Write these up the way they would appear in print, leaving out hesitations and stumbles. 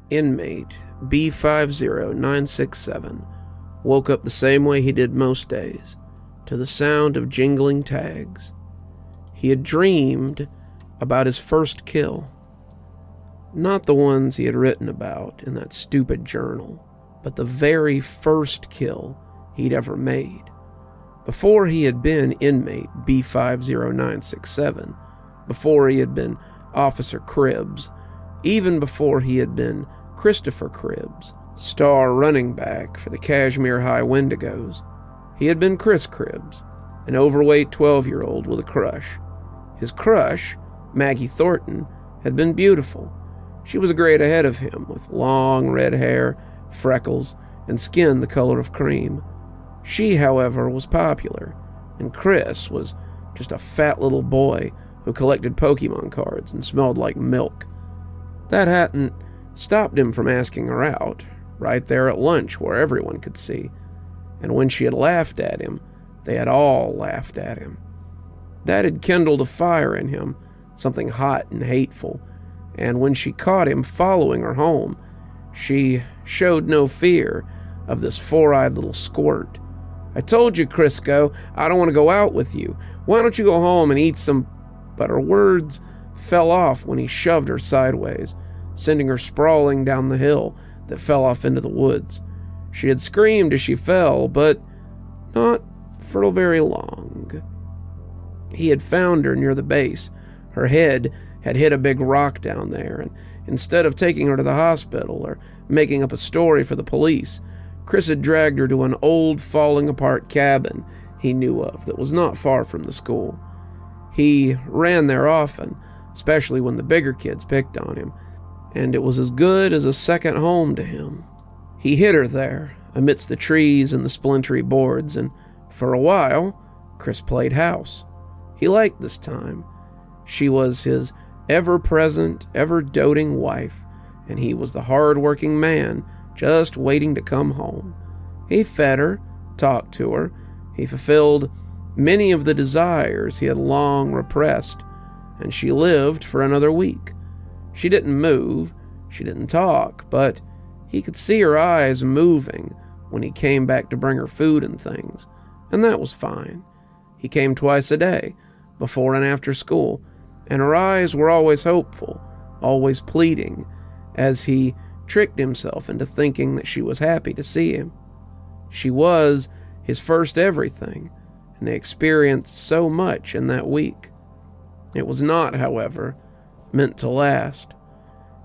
Inmate B50967 woke up the same way he did most days, to the sound of jingling tags. He had dreamed about his first kill. Not the ones he had written about in that stupid journal, but the very first kill he'd ever made. Before he had been inmate B50967, before he had been Officer Cribbs, even before he had been Christopher Cribbs, star running back for the Kashmir High Wendigos, he had been Chris Cribbs, an overweight 12-year-old with a crush. His crush, Maggie Thornton, had been beautiful. She was a grade ahead of him, with long red hair, freckles, and skin the color of cream. She, however, was popular, and Chris was just a fat little boy who collected Pokemon cards and smelled like milk. That hadn't stopped him from asking her out, right there at lunch where everyone could see. And when she had laughed at him, they had all laughed at him. That had kindled a fire in him, something hot and hateful, and when she caught him following her home, she showed no fear of this four-eyed little squirt. "I told you, Crisco, I don't want to go out with you. Why don't you go home and eat some..." But her words fell off when he shoved her sideways, sending her sprawling down the hill that fell off into the woods. She had screamed as she fell, but not for very long. He had found her near the base. Her head had hit a big rock down there, and instead of taking her to the hospital or making up a story for the police, Chris had dragged her to an old, falling-apart cabin he knew of that was not far from the school. He ran there often, especially when the bigger kids picked on him, and it was as good as a second home to him. He hid her there, amidst the trees and the splintery boards, and for a while, Chris played house. He liked this time. She was his ever-present, ever-doting wife, and he was the hard-working man just waiting to come home. He fed her, talked to her, he fulfilled many of the desires he had long repressed, and she lived for another week. She didn't move, she didn't talk, but he could see her eyes moving when he came back to bring her food and things, and that was fine. He came twice a day, before and after school, and her eyes were always hopeful, always pleading, as he tricked himself into thinking that she was happy to see him. She was his first everything, and they experienced so much in that week. It was not, however, meant to last.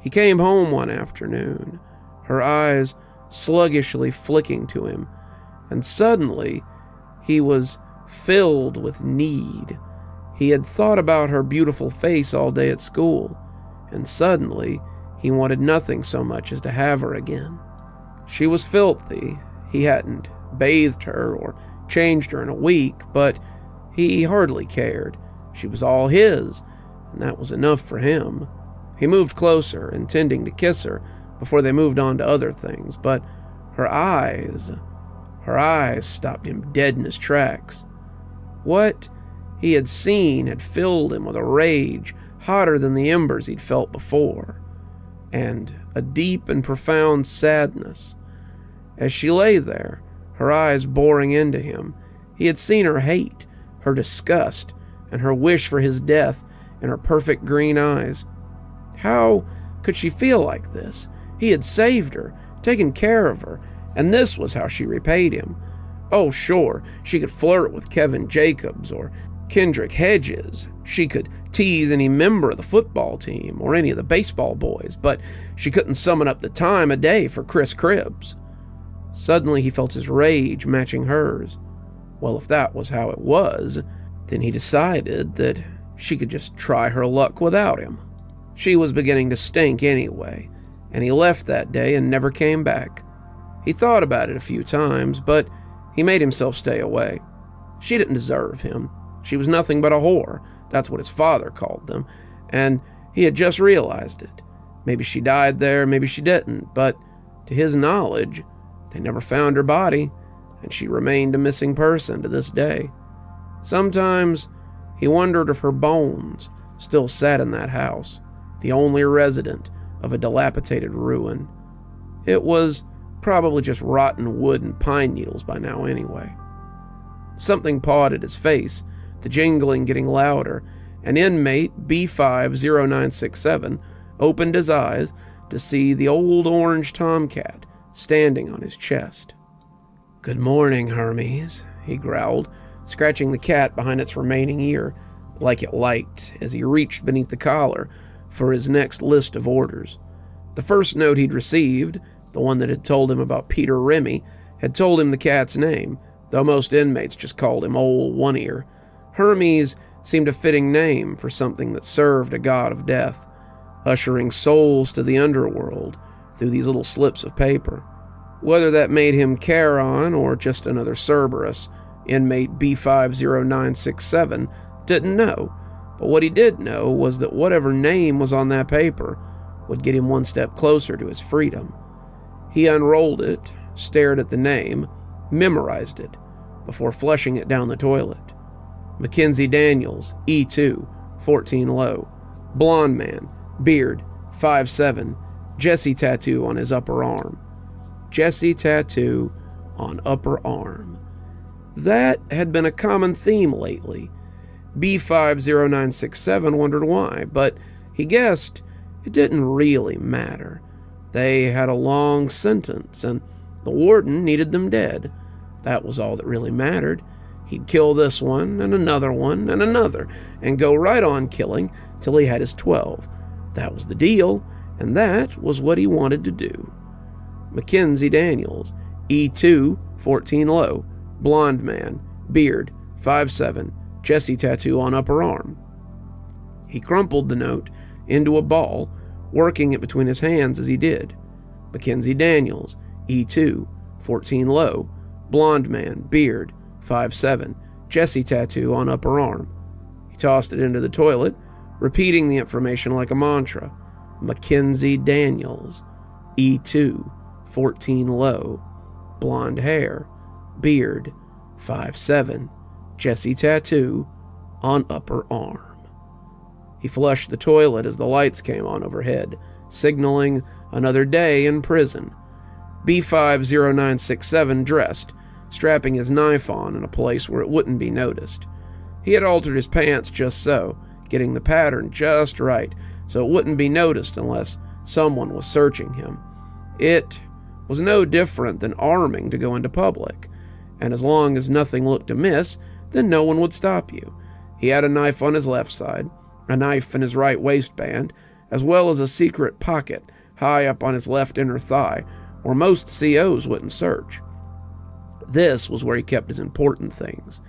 He came home one afternoon, her eyes sluggishly flicking to him, and suddenly he was filled with need. He had thought about her beautiful face all day at school, and suddenly he wanted nothing so much as to have her again. She was filthy. He hadn't bathed her or changed her in a week, but he hardly cared. She was all his, and that was enough for him. He moved closer, intending to kiss her before they moved on to other things, but her eyes stopped him dead in his tracks. What he had seen had filled him with a rage hotter than the embers he'd felt before, and a deep and profound sadness. As she lay there, her eyes boring into him, he had seen her hate, her disgust, and her wish for his death in her perfect green eyes. How could she feel like this? He had saved her, taken care of her, and this was how she repaid him. Oh, sure, she could flirt with Kevin Jacobs or Kendrick Hedges. She could tease any member of the football team or any of the baseball boys, but she couldn't summon up the time of day for Chris Cribbs. Suddenly he felt his rage matching hers. Well, if that was how it was, then he decided that she could just try her luck without him. She was beginning to stink anyway, and he left that day and never came back. He thought about it a few times, but he made himself stay away. She didn't deserve him. She was nothing but a whore. That's what his father called them, and he had just realized it. Maybe she died there, maybe she didn't, but to his knowledge, they never found her body, and she remained a missing person to this day. Sometimes he wondered if her bones still sat in that house, the only resident of a dilapidated ruin. It was probably just rotten wood and pine needles by now anyway. Something pawed at his face, the jingling getting louder. An inmate, B50967, opened his eyes to see the old orange tomcat standing on his chest. "Good morning, Hermes," he growled, scratching the cat behind its remaining ear, like it liked, as he reached beneath the collar for his next list of orders. The first note he'd received, the one that had told him about Peter Remy, had told him the cat's name, though most inmates just called him Old One-Ear. Hermes seemed a fitting name for something that served a god of death, ushering souls to the underworld through these little slips of paper. Whether that made him Charon or just another Cerberus, inmate B50967 didn't know, but what he did know was that whatever name was on that paper would get him one step closer to his freedom. He unrolled it, stared at the name, memorized it, before flushing it down the toilet. Mackenzie Daniels, E2, 14 low. Blonde man, beard, 5'7", Jesse tattoo on his upper arm. Jesse tattoo on upper arm. That had been a common theme lately. B50967 wondered why, but he guessed it didn't really matter. They had a long sentence, and the warden needed them dead. That was all that really mattered. He'd kill this one, and another one, and another, and go right on killing till he had his 12. That was the deal, and that was what he wanted to do. Mackenzie Daniels, E2, 14 low, blonde man, beard, 5'7", Jesse tattoo on upper arm. He crumpled the note into a ball, working it between his hands as he did. Mackenzie Daniels, E2, 14 low, blonde man, beard, 5'7", Jesse tattoo on upper arm. He tossed it into the toilet, repeating the information like a mantra. Mackenzie Daniels, E2, 14 low, blonde hair, beard, 5'7", Jesse tattoo on upper arm. He flushed the toilet as the lights came on overhead, signaling another day in prison. B50967 dressed, strapping his knife on in a place where it wouldn't be noticed. He had altered his pants just so, getting the pattern just right so it wouldn't be noticed unless someone was searching him. It was no different than arming to go into public, and as long as nothing looked amiss, then no one would stop you. He had a knife on his left side, a knife in his right waistband, as well as a secret pocket high up on his left inner thigh, where most COs wouldn't search. This was where he kept his important things.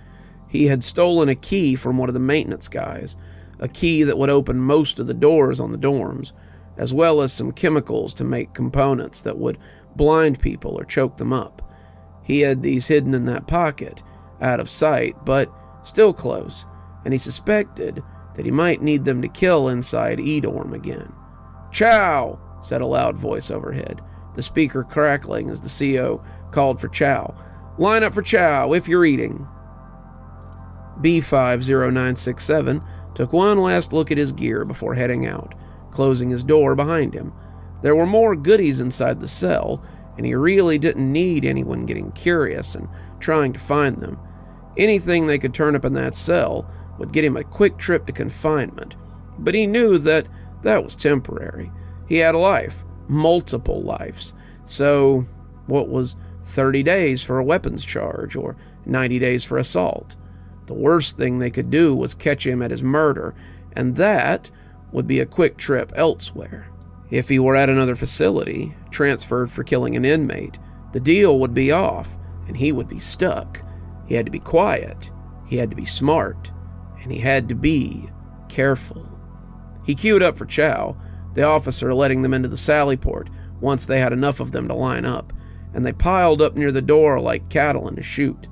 He had stolen a key from one of the maintenance guys, a key that would open most of the doors on the dorms, as well as some chemicals to make components that would blind people or choke them up. He had these hidden in that pocket, out of sight, but still close, and he suspected that he might need them to kill inside E-dorm again. "Chow!" said a loud voice overhead, the speaker crackling as the CO called for chow. "Line up for chow if you're eating." B50967 took one last look at his gear before heading out, closing his door behind him. There were more goodies inside the cell, and he really didn't need anyone getting curious and trying to find them. Anything they could turn up in that cell would get him a quick trip to confinement, but he knew that that was temporary. He had a life, multiple lives, so what was 30 days for a weapons charge or 90 days for assault? The worst thing they could do was catch him at his murder, and that would be a quick trip elsewhere. If he were at another facility, transferred for killing an inmate, the deal would be off, and he would be stuck. He had to be quiet, he had to be smart, and he had to be careful. He queued up for chow, the officer letting them into the sally port once they had enough of them to line up, and they piled up near the door like cattle in a chute.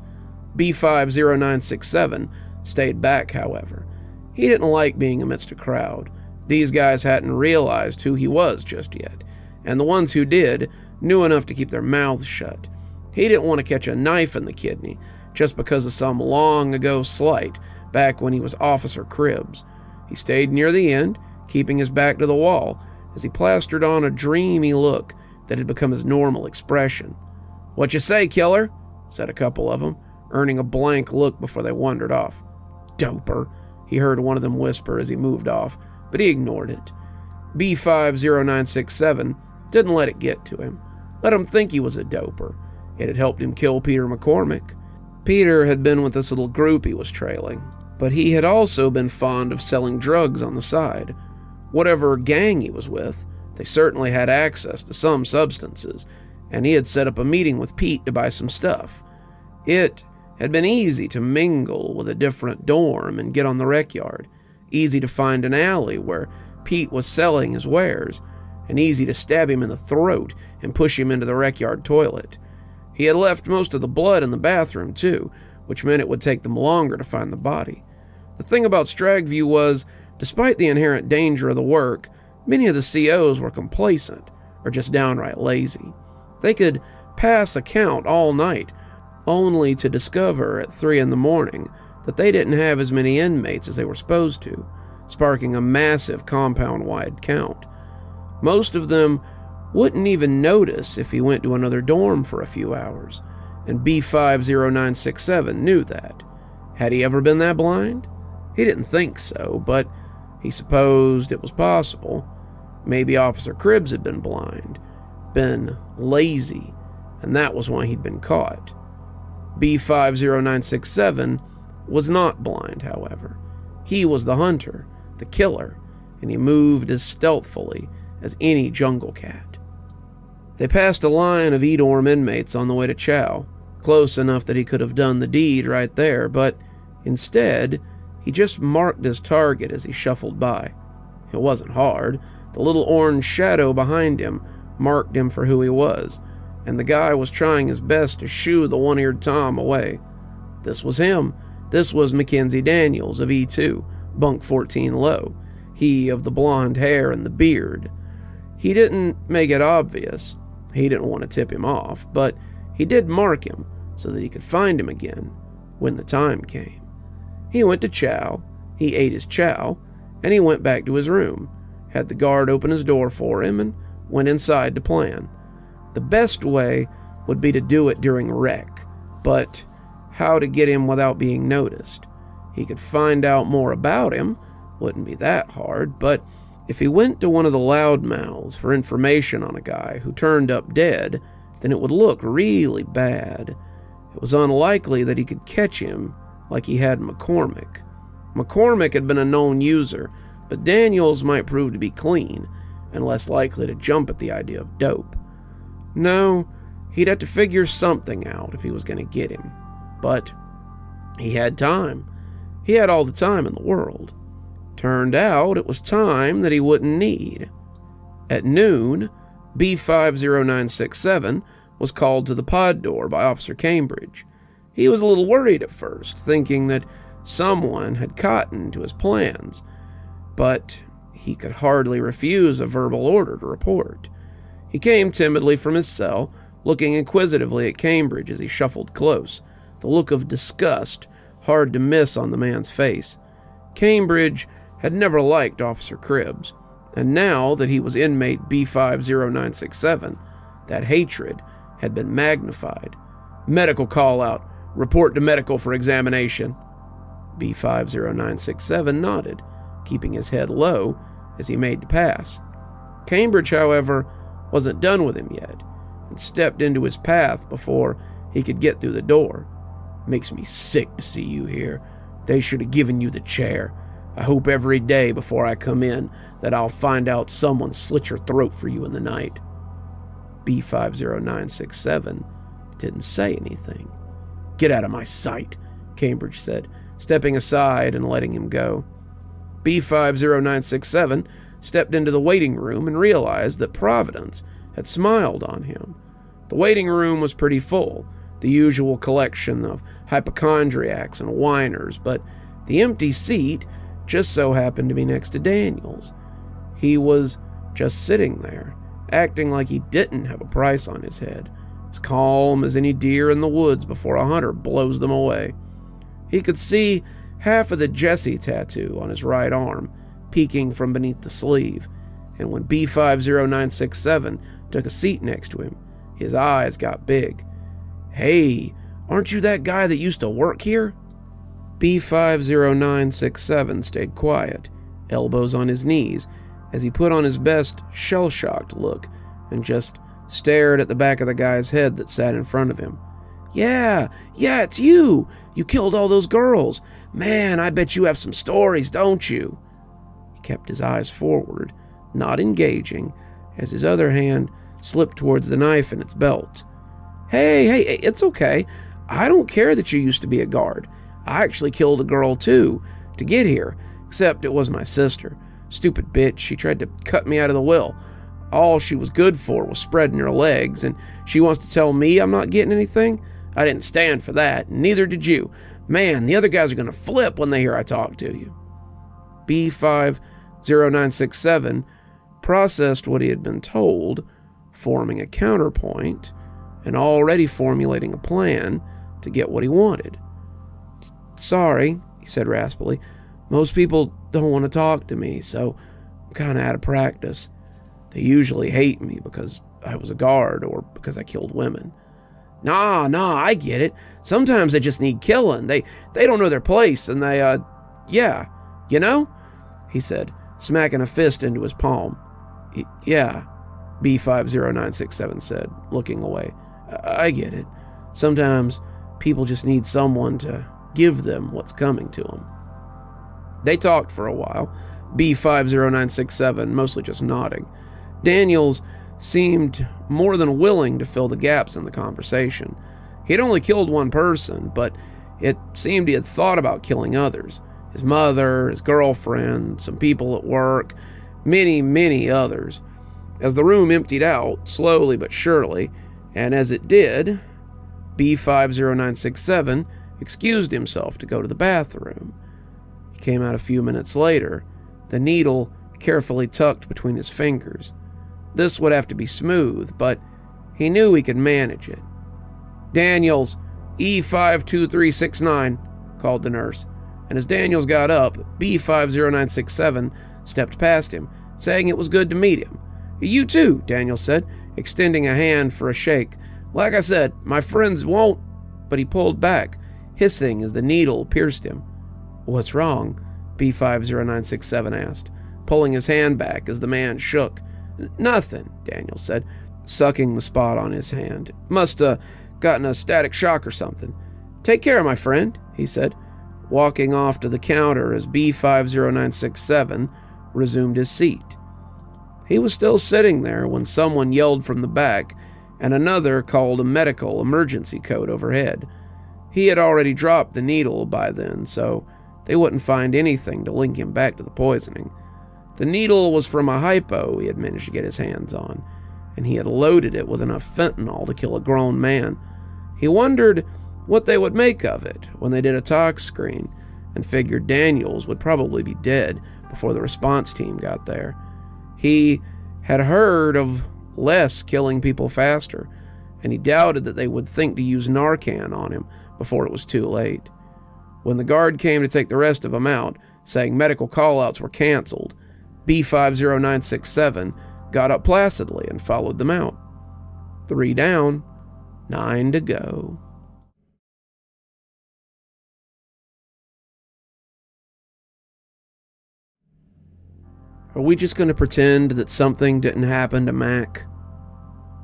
B50967 stayed back, however. He didn't like being amidst a crowd. These guys hadn't realized who he was just yet, and the ones who did knew enough to keep their mouths shut. He didn't want to catch a knife in the kidney just because of some long-ago slight back when he was Officer Cribbs. He stayed near the end, keeping his back to the wall, as he plastered on a dreamy look that had become his normal expression. "What you say, killer?" said a couple of them, earning a blank look before they wandered off. "Doper," he heard one of them whisper as he moved off, but he ignored it. B50967 didn't let it get to him. Let him think he was a doper. It had helped him kill Peter McCormick. Peter had been with this little group he was trailing, but he had also been fond of selling drugs on the side. Whatever gang he was with, they certainly had access to some substances, and he had set up a meeting with Pete to buy some stuff. It had been easy to mingle with a different dorm and get on the rec yard, easy to find an alley where Pete was selling his wares, and easy to stab him in the throat and push him into the rec yard toilet. He had left most of the blood in the bathroom too, which meant it would take them longer to find the body. The thing about Stragview was, despite the inherent danger of the work, many of the COs were complacent or just downright lazy. They could pass a count all night, only to discover at 3 a.m. that they didn't have as many inmates as they were supposed to, sparking a massive compound-wide count. Most of them wouldn't even notice if he went to another dorm for a few hours, and B50967 knew that. Had he ever been that blind? He didn't think so, but he supposed it was possible. Maybe Officer Cribbs had been blind, been lazy, and that was why he'd been caught. B50967 was not blind, however. He was the hunter, the killer, and he moved as stealthily as any jungle cat. They passed a line of E-dorm inmates on the way to Chow, close enough that he could have done the deed right there, but instead, he just marked his target as he shuffled by. It wasn't hard. The little orange shadow behind him marked him for who he was, and the guy was trying his best to shoo the one-eared Tom away. This was him. This was Mackenzie Daniels of E2, bunk 14 low. He of the blonde hair and the beard. He didn't make it obvious. He didn't want to tip him off, but he did mark him so that he could find him again when the time came. He went to Chow, he ate his chow, and he went back to his room, had the guard open his door for him, and went inside to plan. The best way would be to do it during rec, but how to get him without being noticed? He could find out more about him, wouldn't be that hard, but if he went to one of the loudmouths for information on a guy who turned up dead, then it would look really bad. It was unlikely that he could catch him like he had McCormick. McCormick had been a known user, but Daniels might prove to be clean and less likely to jump at the idea of dope. No, he'd have to figure something out if he was going to get him. But he had time. He had all the time in the world. Turned out it was time that he wouldn't need. At noon, B50967 was called to the pod door by Officer Cambridge. He was a little worried at first, thinking that someone had cottoned to his plans, but he could hardly refuse a verbal order to report. He came timidly from his cell, looking inquisitively at Cambridge as he shuffled close, the look of disgust hard to miss on the man's face. Cambridge had never liked Officer Cribbs, and now that he was inmate B50967, that hatred had been magnified. "Medical call out. Report to medical for examination." B50967 nodded, keeping his head low as he made to pass. Cambridge, however, wasn't done with him yet, and stepped into his path before he could get through the door. "Makes me sick to see you here. They should have given you the chair. I hope every day before I come in that I'll find out someone slit your throat for you in the night." B50967 didn't say anything. "Get out of my sight," Cambridge said, stepping aside and letting him go. B50967 stepped into the waiting room and realized that Providence had smiled on him. The waiting room was pretty full, the usual collection of hypochondriacs and whiners, but the empty seat just so happened to be next to Daniels. He was just sitting there, acting like he didn't have a price on his head, as calm as any deer in the woods before a hunter blows them away. He could see half of the Jesse tattoo on his right arm peeking from beneath the sleeve, and when B50967 took a seat next to him, his eyes got big. "Hey, aren't you that guy that used to work here?" B50967 stayed quiet, elbows on his knees, as he put on his best shell-shocked look and just stared at the back of the guy's head that sat in front of him. Yeah, it's you! You killed all those girls! Man, I bet you have some stories, don't you?" He kept his eyes forward, not engaging, as his other hand slipped towards the knife in its belt. Hey, it's okay. I don't care that you used to be a guard. I actually killed a girl too, to get here, except it was my sister. Stupid bitch, she tried to cut me out of the will. All she was good for was spreading her legs, and she wants to tell me I'm not getting anything? I didn't stand for that, and neither did you. Man, the other guys are going to flip when they hear I talk to you. B50967 processed what he had been told, forming a counterpoint, and already formulating a plan to get what he wanted. "Sorry," he said raspily. "Most people don't want to talk to me, so I'm kind of out of practice. They usually hate me because I was a guard or because I killed women." Nah, I get it. Sometimes they just need killing. They don't know their place, and yeah, you know?" he said, smacking a fist into his palm. Yeah, B50967 said, looking away. I get it. Sometimes people just need someone to give them what's coming to them." They talked for a while, B50967 mostly just nodding. Daniels seemed more than willing to fill the gaps in the conversation. He had only killed one person, but it seemed he had thought about killing others. His mother, his girlfriend, some people at work, many others. As the room emptied out, slowly but surely, and as it did, B50967 excused himself to go to the bathroom. He came out a few minutes later, the needle carefully tucked between his fingers. This would have to be smooth, but he knew he could manage it. "Daniels, E52369, called the nurse, and as Daniels got up, B50967 stepped past him, saying it was good to meet him. "You too," Daniels said, extending a hand for a shake. "Like I said, my friends won't..." But he pulled back, hissing as the needle pierced him. "What's wrong?" B50967 asked, pulling his hand back as the man shook. "Nothing," Daniels said, sucking the spot on his hand. "Must have gotten a static shock or something. Take care, my friend," he said, walking off to the counter as B50967 resumed his seat. He was still sitting there when someone yelled from the back, and another called a medical emergency code overhead. He had already dropped the needle by then, so they wouldn't find anything to link him back to the poisoning. The needle was from a hypo he had managed to get his hands on, and he had loaded it with enough fentanyl to kill a grown man. He wondered what they would make of it when they did a tox screen, and figured Daniels would probably be dead before the response team got there. He had heard of less killing people faster, and he doubted that they would think to use Narcan on him before it was too late. When the guard came to take the rest of them out, saying medical callouts were canceled, B50967 got up placidly and followed them out. 3 down, 9 to go. Are we just going to pretend that something didn't happen to Mac?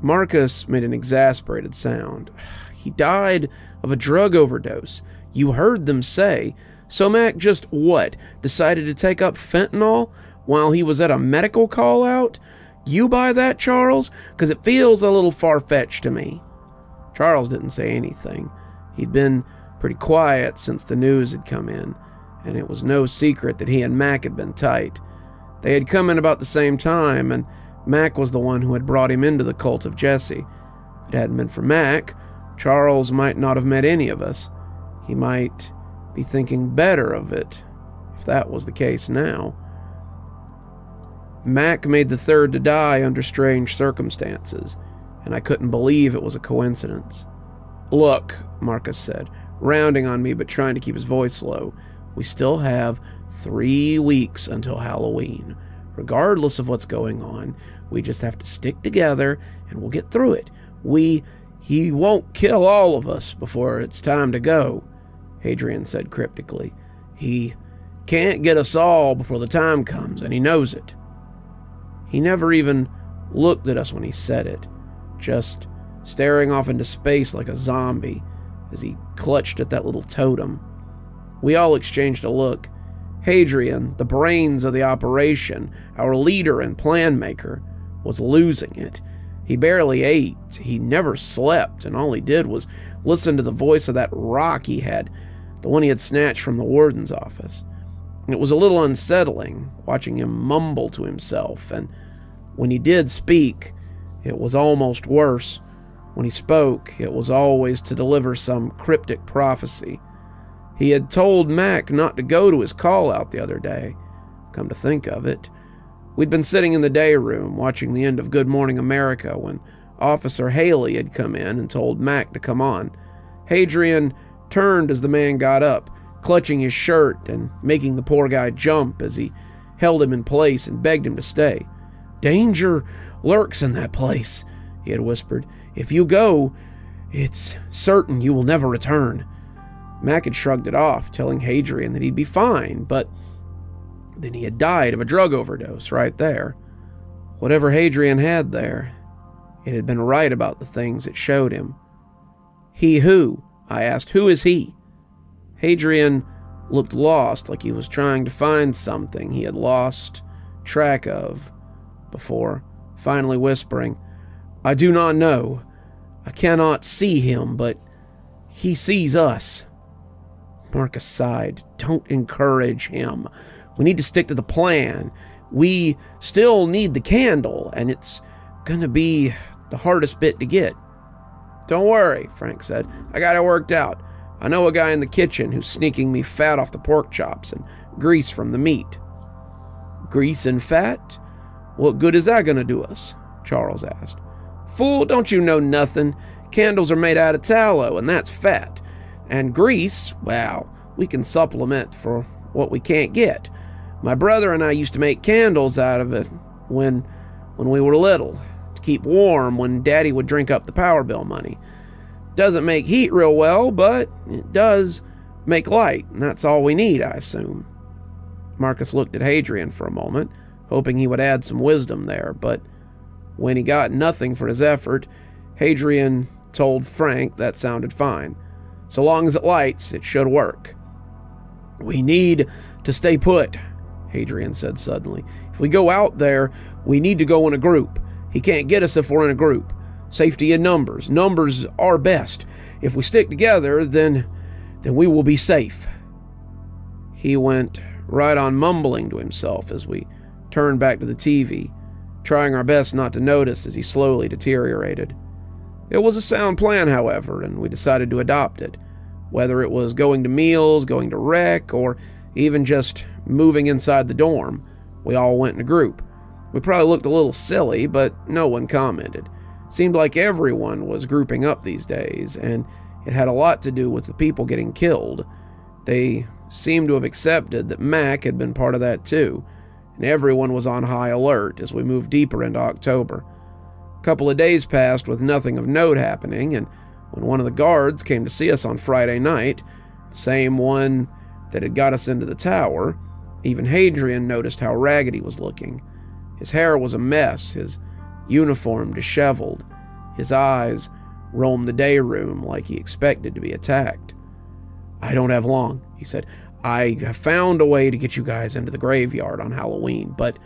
Marcus made an exasperated sound. He died of a drug overdose. You heard them say. So Mac just, what, decided to take up fentanyl while he was at a medical call-out? You buy that, Charles? Because it feels a little far-fetched to me. Charles didn't say anything. He'd been pretty quiet since the news had come in, and it was no secret that he and Mac had been tight. They had come in about the same time, and Mac was the one who had brought him into the cult of Jesse. If it hadn't been for Mac, Charles might not have met any of us. He might be thinking better of it, if that was the case now. Mac made the third to die under strange circumstances, and I couldn't believe it was a coincidence. Look, Marcus said, rounding on me but trying to keep his voice low, we still have 3 weeks until Halloween. Regardless of what's going on, we just have to stick together and we'll get through it. He won't kill all of us before it's time to go, Hadrian said cryptically. He can't get us all before the time comes, and he knows it. He never even looked at us when he said it, just staring off into space like a zombie as he clutched at that little totem. We all exchanged a look. Hadrian, the brains of the operation, our leader and plan maker, was losing it. He barely ate, he never slept, and all he did was listen to the voice of that rock he had, the one he had snatched from the warden's office. It was a little unsettling, watching him mumble to himself, and when he did speak, it was almost worse. When he spoke, it was always to deliver some cryptic prophecy. He had told Mac not to go to his call-out the other day. Come to think of it, we'd been sitting in the day room watching the end of Good Morning America when Officer Haley had come in and told Mac to come on. Hadrian turned as the man got up, clutching his shirt and making the poor guy jump as he held him in place and begged him to stay. "Danger lurks in that place," he had whispered. "If you go, it's certain you will never return." Mac had shrugged it off, telling Hadrian that he'd be fine, but then he had died of a drug overdose right there. Whatever Hadrian had there, it had been right about the things it showed him. "He who?" I asked. "Who is he?" Hadrian looked lost, like he was trying to find something he had lost track of before, finally whispering, "I do not know. I cannot see him, but he sees us." Marcus sighed. "Don't encourage him. We need to stick to the plan. We still need the candle, and it's gonna be the hardest bit to get." "Don't worry," Frank said. "I got it worked out. I know a guy in the kitchen who's sneaking me fat off the pork chops and grease from the meat." "Grease and fat? What good is that gonna do us?" Charles asked. "Fool, don't you know nothing? Candles are made out of tallow, and that's fat. And grease, well, we can supplement for what we can't get. My brother and I used to make candles out of it when we were little, to keep warm when Daddy would drink up the power bill money. Doesn't make heat real well, but it does make light, and that's all we need, I assume." Marcus looked at Hadrian for a moment, hoping he would add some wisdom there, but when he got nothing for his effort, Hadrian told Frank that sounded fine. So long as it lights, it should work. "We need to stay put," Hadrian said suddenly. "If we go out there, we need to go in a group. He can't get us if we're in a group. Safety in numbers. Numbers are best. If we stick together, then we will be safe." He went right on mumbling to himself as we turned back to the TV, trying our best not to notice as he slowly deteriorated. It was a sound plan, however, and we decided to adopt it. Whether it was going to meals, going to rec, or even just moving inside the dorm, we all went in a group. We probably looked a little silly, but no one commented. Seemed like everyone was grouping up these days, and it had a lot to do with the people getting killed. They seemed to have accepted that Mac had been part of that too, and everyone was on high alert as we moved deeper into October. A couple of days passed with nothing of note happening, and when one of the guards came to see us on Friday night, the same one that had got us into the tower, even Hadrian noticed how ragged he was looking. His hair was a mess, his uniform disheveled. His eyes roamed the day room like he expected to be attacked. "I don't have long," he said. "I have found a way to get you guys into the graveyard on Halloween, but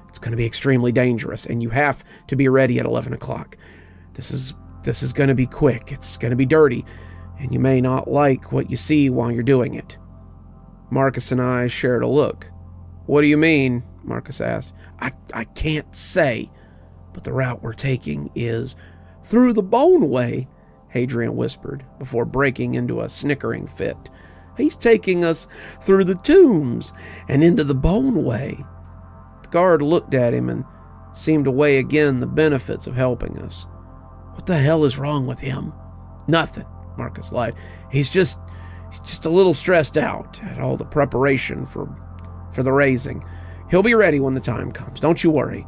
it's going to be extremely dangerous, and you have to be ready at 11 o'clock. This is going to be quick. It's going to be dirty, and you may not like what you see while you're doing it." Marcus and I shared a look. "What do you mean?" Marcus asked. I can't say, but the route we're taking is through the Bone Way," Hadrian whispered, before breaking into a snickering fit. "He's taking us through the tombs and into the Bone Way." The guard looked at him and seemed to weigh again the benefits of helping us. "What the hell is wrong with him?" "Nothing," Marcus lied. He's just a little stressed out at all the preparation for the raising. He'll be ready when the time comes, don't you worry.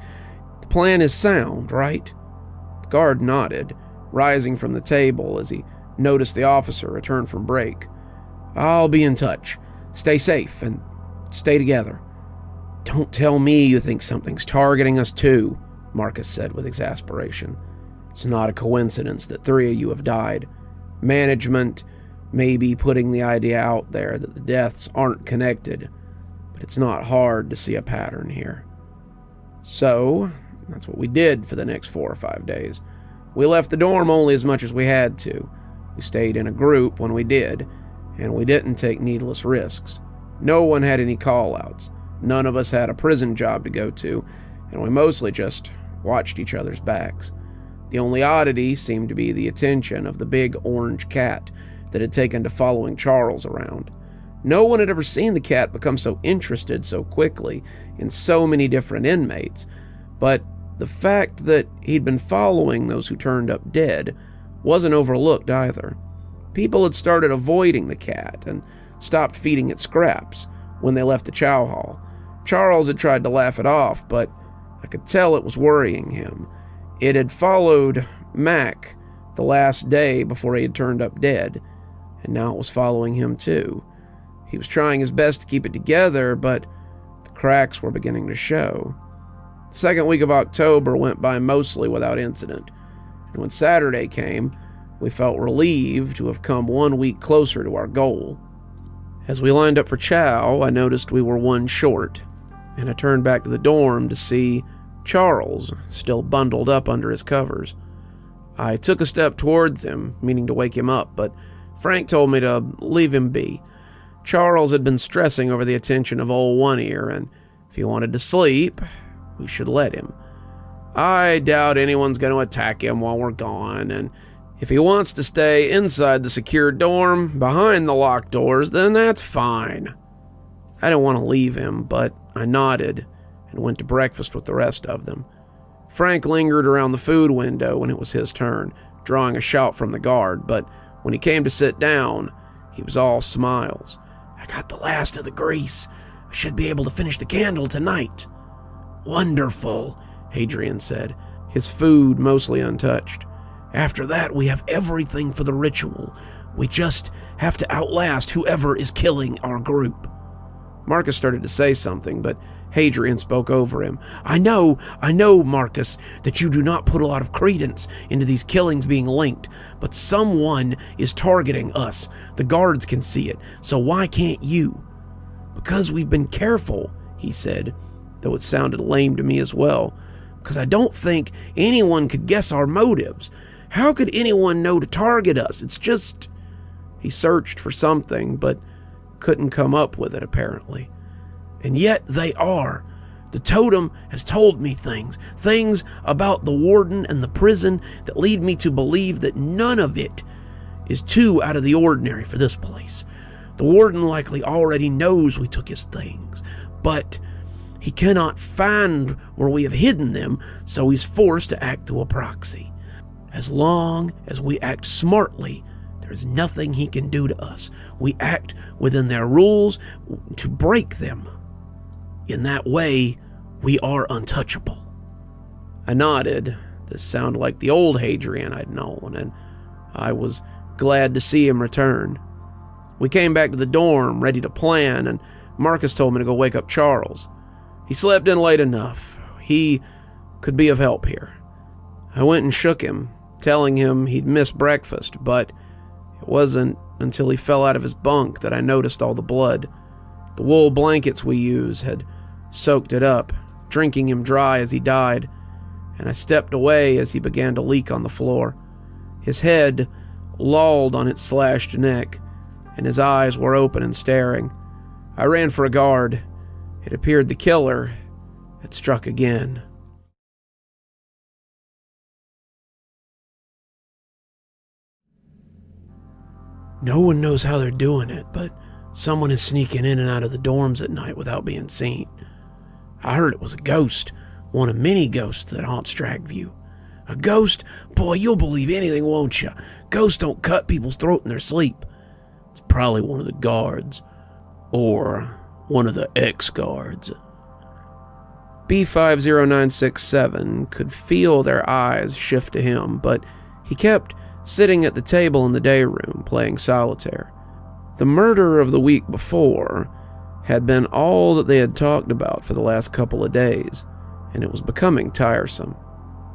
The plan is sound, right?" The guard nodded, rising from the table as he noticed the officer return from break. "I'll be in touch. Stay safe and stay together." "Don't tell me you think something's targeting us too," Marcus said with exasperation. "It's not a coincidence that 3 of you have died. Management may be putting the idea out there that the deaths aren't connected, but it's not hard to see a pattern here." So, that's what we did for the next 4 or 5 days. We left the dorm only as much as we had to. We stayed in a group when we did, and we didn't take needless risks. No one had any call-outs. None of us had a prison job to go to, and we mostly just watched each other's backs. The only oddity seemed to be the attention of the big orange cat that had taken to following Charles around. No one had ever seen the cat become so interested so quickly in so many different inmates, but the fact that he'd been following those who turned up dead wasn't overlooked either. People had started avoiding the cat and stopped feeding it scraps when they left the chow hall. Charles had tried to laugh it off, but I could tell it was worrying him. It had followed Mac the last day before he had turned up dead, and now it was following him too. He was trying his best to keep it together, but the cracks were beginning to show. The second week of October went by mostly without incident, and when Saturday came, we felt relieved to have come 1 week closer to our goal. As we lined up for chow, I noticed we were 1 short, and I turned back to the dorm to see Charles still bundled up under his covers. I took a step towards him, meaning to wake him up, but Frank told me to leave him be. Charles had been stressing over the attention of old One Ear, and if he wanted to sleep, we should let him. I doubt anyone's going to attack him while we're gone, and if he wants to stay inside the secured dorm, behind the locked doors, then that's fine. I didn't want to leave him, but I nodded and went to breakfast with the rest of them. Frank lingered around the food window when it was his turn, drawing a shout from the guard, but when he came to sit down, he was all smiles. "I got the last of the grease. I should be able to finish the candle tonight." "Wonderful," Hadrian said, his food mostly untouched. "After that, we have everything for the ritual. We just have to outlast whoever is killing our group." Marcus started to say something, but Hadrian spoke over him. I know, Marcus, that you do not put a lot of credence into these killings being linked, but someone is targeting us. The guards can see it, so why can't you?" "Because we've been careful," he said, though it sounded lame to me as well. "Because I don't think anyone could guess our motives. How could anyone know to target us? It's just..." He searched for something, but couldn't come up with it, apparently. "And yet they are. The totem has told me things about the warden and the prison that lead me to believe that none of it is too out of the ordinary for this place. The warden likely already knows we took his things, but he cannot find where we have hidden them, so he's forced to act through a proxy. As long as we act smartly, there is nothing he can do to us. We act within their rules to break them. In that way, we are untouchable." I nodded. This sounded like the old Hadrian I'd known, and I was glad to see him return. We came back to the dorm, ready to plan, and Marcus told me to go wake up Charles. He slept in late enough. He could be of help here. I went and shook him, telling him he'd missed breakfast, but it wasn't until he fell out of his bunk that I noticed all the blood. The wool blankets we use had soaked it up, drinking him dry as he died, and I stepped away as he began to leak on the floor. His head lolled on its slashed neck, and his eyes were open and staring. I ran for a guard. It appeared the killer had struck again. No one knows how they're doing it, but someone is sneaking in and out of the dorms at night without being seen. I heard it was a ghost, one of many ghosts that haunt Stragview. A ghost? Boy, you'll believe anything, won't you? Ghosts don't cut people's throat in their sleep. It's probably one of the guards, or one of the ex-guards. B50967 could feel their eyes shift to him, but he kept sitting at the table in the day room playing solitaire. The murder of the week before had been all that they had talked about for the last couple of days, and it was becoming tiresome.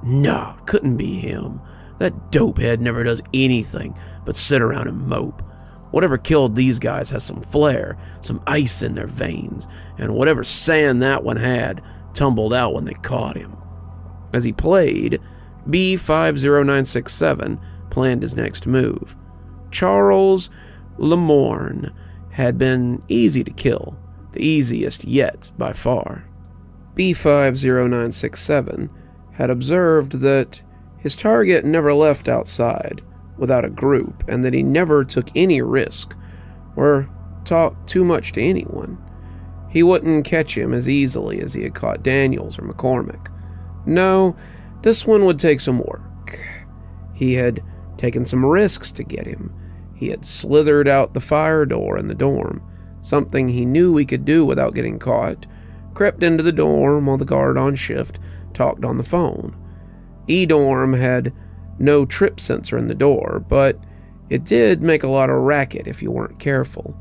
Nah, couldn't be him. That dopehead never does anything but sit around and mope. Whatever killed these guys has some flair, some ice in their veins, and whatever sand that one had tumbled out when they caught him. As he played, B50967 planned his next move. Charles Lamorne had been easy to kill, the easiest yet by far. B50967 had observed that his target never left outside without a group, and that he never took any risk or talked too much to anyone. He wouldn't catch him as easily as he had caught Daniels or McCormick. No, this one would take some work. He had taken some risks to get him. He had slithered out the fire door in the dorm, something he knew he could do without getting caught, crept into the dorm while the guard on shift talked on the phone. E-dorm had no trip sensor in the door, but it did make a lot of racket if you weren't careful.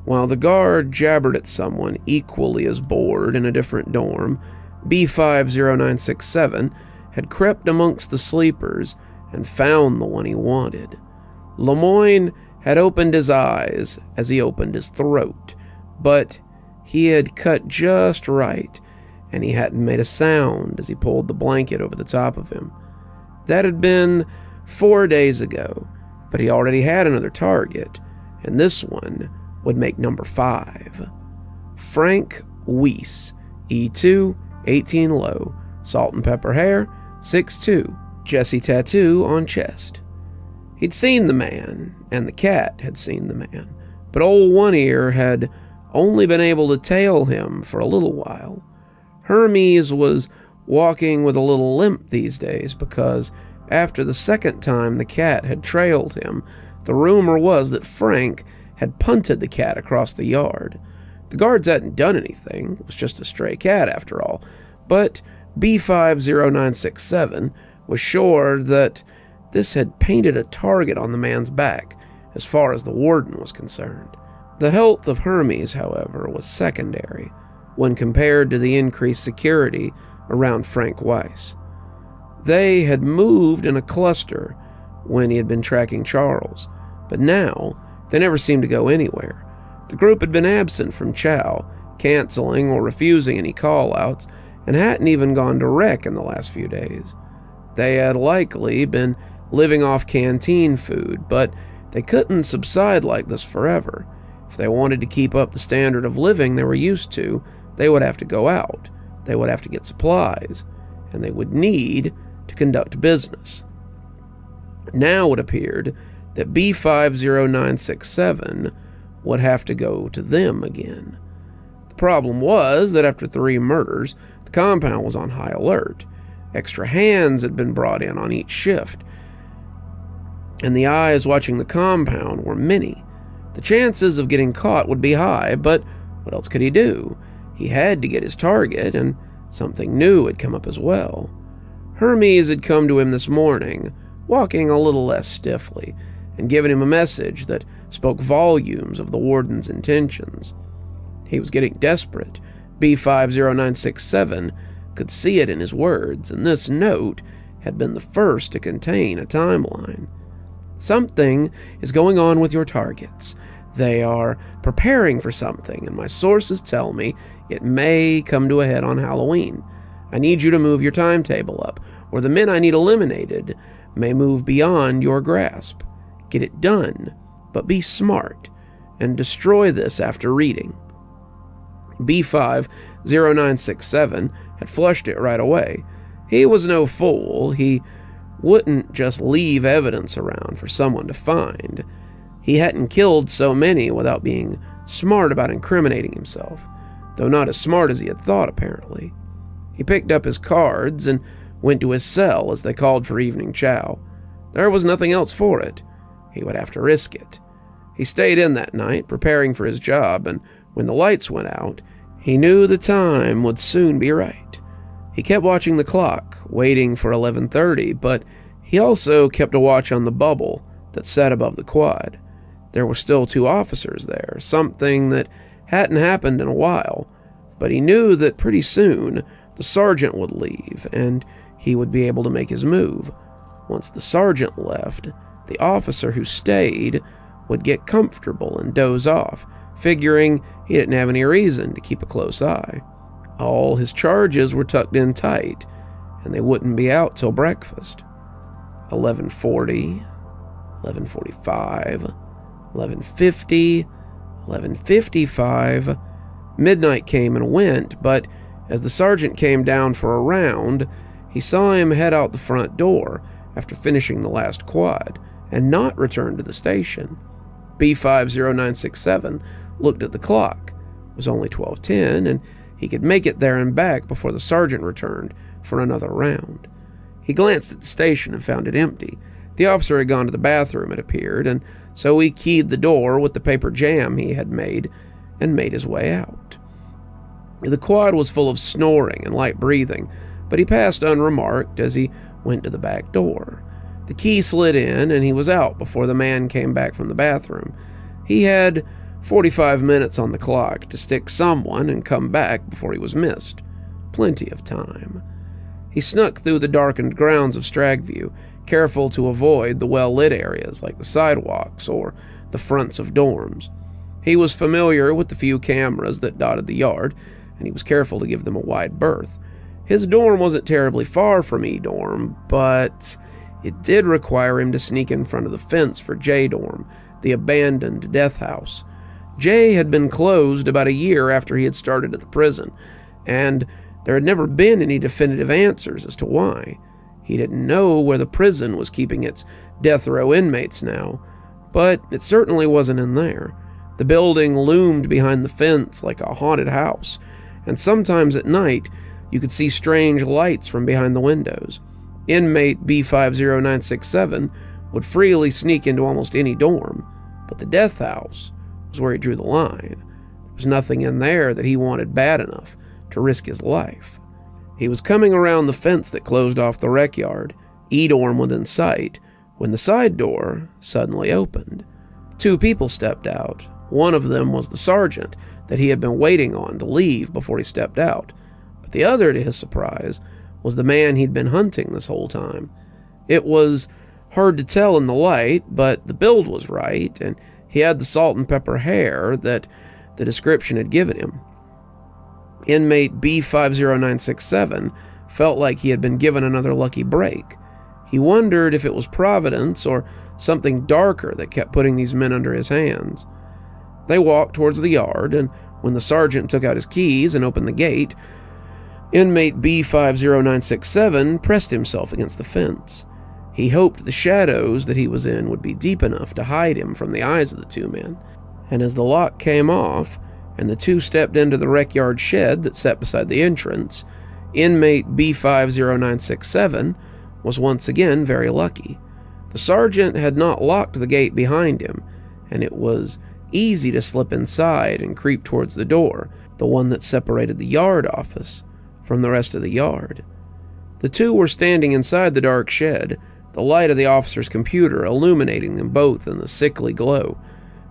While the guard jabbered at someone equally as bored in a different dorm, B50967 had crept amongst the sleepers and found the one he wanted. Lemoyne had opened his eyes as he opened his throat, but he had cut just right, and he hadn't made a sound as he pulled the blanket over the top of him. That had been 4 days ago, but he already had another target, and this one would make number 5. Frank Weiss, E2, 18 low, salt and pepper hair, 6'2", Jesse tattoo on chest. He'd seen the man, and the cat had seen the man, but old One Ear had only been able to tail him for a little while. Hermes was walking with a little limp these days because after the second time the cat had trailed him, the rumor was that Frank had punted the cat across the yard. The guards hadn't done anything, it was just a stray cat after all, but B50967 was sure that this had painted a target on the man's back as far as the warden was concerned. The health of Hermes, however, was secondary when compared to the increased security around Frank Weiss. They had moved in a cluster when he had been tracking Charles, but now they never seemed to go anywhere. The group had been absent from chow, canceling or refusing any call-outs, and hadn't even gone to rec in the last few days. They had likely been living off canteen food, but they couldn't subside like this forever. If they wanted to keep up the standard of living they were used to, they would have to go out, they would have to get supplies, and they would need to conduct business. Now it appeared that B50967 would have to go to them again. The problem was that after 3 murders, the compound was on high alert. Extra hands had been brought in on each shift, and the eyes watching the compound were many. The chances of getting caught would be high, but what else could he do? He had to get his target, and something new had come up as well. Hermes had come to him this morning, walking a little less stiffly, and given him a message that spoke volumes of the warden's intentions. He was getting desperate. B50967 could see it in his words, and this note had been the first to contain a timeline. Something is going on with your targets. They are preparing for something, and my sources tell me it may come to a head on Halloween. I need you to move your timetable up, or the men I need eliminated may move beyond your grasp. Get it done, but be smart, and destroy this after reading. B50967 had flushed it right away. He was no fool. He wouldn't just leave evidence around for someone to find. He hadn't killed so many without being smart about incriminating himself, though not as smart as he had thought, apparently. He picked up his cards and went to his cell as they called for evening chow. There was nothing else for it. He would have to risk it. He stayed in that night, preparing for his job, and when the lights went out, he knew the time would soon be right. He kept watching the clock, waiting for 11:30, but he also kept a watch on the bubble that sat above the quad. There were still 2 officers there, something that hadn't happened in a while, but he knew that pretty soon the sergeant would leave, and he would be able to make his move. Once the sergeant left, the officer who stayed would get comfortable and doze off, figuring he didn't have any reason to keep a close eye. All his charges were tucked in tight, and they wouldn't be out till breakfast. 11:40, 11:45, 11:50, 11:55. Midnight came and went, but as the sergeant came down for a round, he saw him head out the front door after finishing the last quad and not return to the station. B50967 looked at the clock. It was only 12:10, and he could make it there and back before the sergeant returned for another round. He glanced at the station and found it empty. The officer had gone to the bathroom, it appeared, and so he keyed the door with the paper jam he had made and made his way out. The quad was full of snoring and light breathing, but he passed unremarked as he went to the back door. The key slid in, and he was out before the man came back from the bathroom. He had 45 minutes on the clock to stick someone and come back before he was missed. Plenty of time. He snuck through the darkened grounds of Stragview, careful to avoid the well-lit areas like the sidewalks or the fronts of dorms. He was familiar with the few cameras that dotted the yard, and he was careful to give them a wide berth. His dorm wasn't terribly far from E-dorm, but it did require him to sneak in front of the fence for J-dorm, the abandoned death house. J had been closed about a year after he had started at the prison, and there had never been any definitive answers as to why. He didn't know where the prison was keeping its death row inmates now, but it certainly wasn't in there. The building loomed behind the fence like a haunted house, and sometimes at night you could see strange lights from behind the windows. Inmate B50967 would freely sneak into almost any dorm, but the death house was where he drew the line. There was nothing in there that he wanted bad enough to risk his life. He was coming around the fence that closed off the rec yard, E-dorm within sight, when the side door suddenly opened. 2 people stepped out. One of them was the sergeant that he had been waiting on to leave before he stepped out, but the other, to his surprise, was the man he'd been hunting this whole time. It was hard to tell in the light, but the build was right, and he had the salt and pepper hair that the description had given him. Inmate B50967 felt like he had been given another lucky break. He wondered if it was Providence or something darker that kept putting these men under his hands. They walked towards the yard, and when the sergeant took out his keys and opened the gate, inmate B50967 pressed himself against the fence. He hoped the shadows that he was in would be deep enough to hide him from the eyes of the 2 men, and as the lock came off and the 2 stepped into the rec yard shed that sat beside the entrance, inmate B50967 was once again very lucky. The sergeant had not locked the gate behind him, and it was easy to slip inside and creep towards the door, the one that separated the yard office from the rest of the yard. The 2 were standing inside the dark shed, the light of the officer's computer illuminating them both in the sickly glow.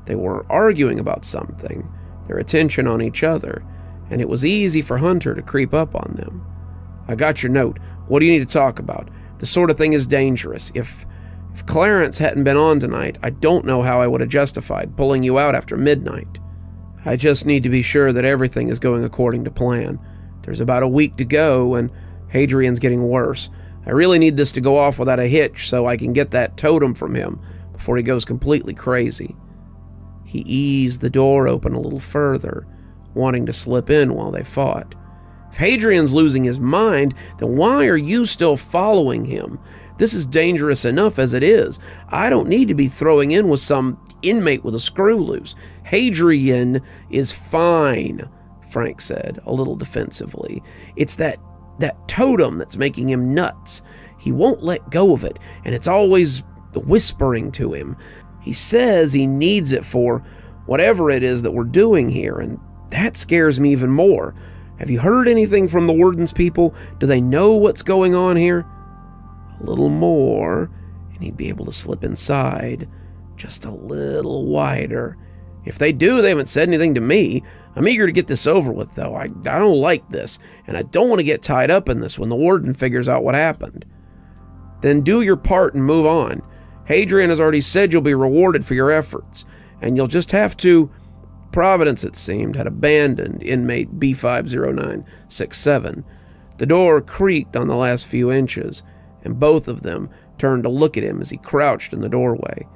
They were arguing about something, their attention on each other, and it was easy for Hunter to creep up on them. "I got your note. What do you need to talk about? This sort of thing is dangerous. If Clarence hadn't been on tonight, I don't know how I would have justified pulling you out after midnight. I just need to be sure that everything is going according to plan. There's about a week to go, and Hadrian's getting worse. I really need this to go off without a hitch so I can get that totem from him before he goes completely crazy." He eased the door open a little further, wanting to slip in while they fought. "If Hadrian's losing his mind, then why are you still following him? This is dangerous enough as it is. I don't need to be throwing in with some inmate with a screw loose. Hadrian is fine," Frank said, a little defensively. "It's that totem that's making him nuts. He won't let go of it, and it's always whispering to him. He says he needs it for whatever it is that we're doing here, and that scares me even more. Have you heard anything from the warden's people? Do they know what's going on here? A little more, and he'd be able to slip inside. Just a little wider. If they do, they haven't said anything to me. I'm eager to get this over with, though. I don't like this, and I don't want to get tied up in this when the warden figures out what happened. Then do your part and move on. Hadrian has already said you'll be rewarded for your efforts, and you'll just have to... Providence, it seemed, had abandoned inmate B50967. The door creaked on the last few inches, and both of them turned to look at him as he crouched in the doorway.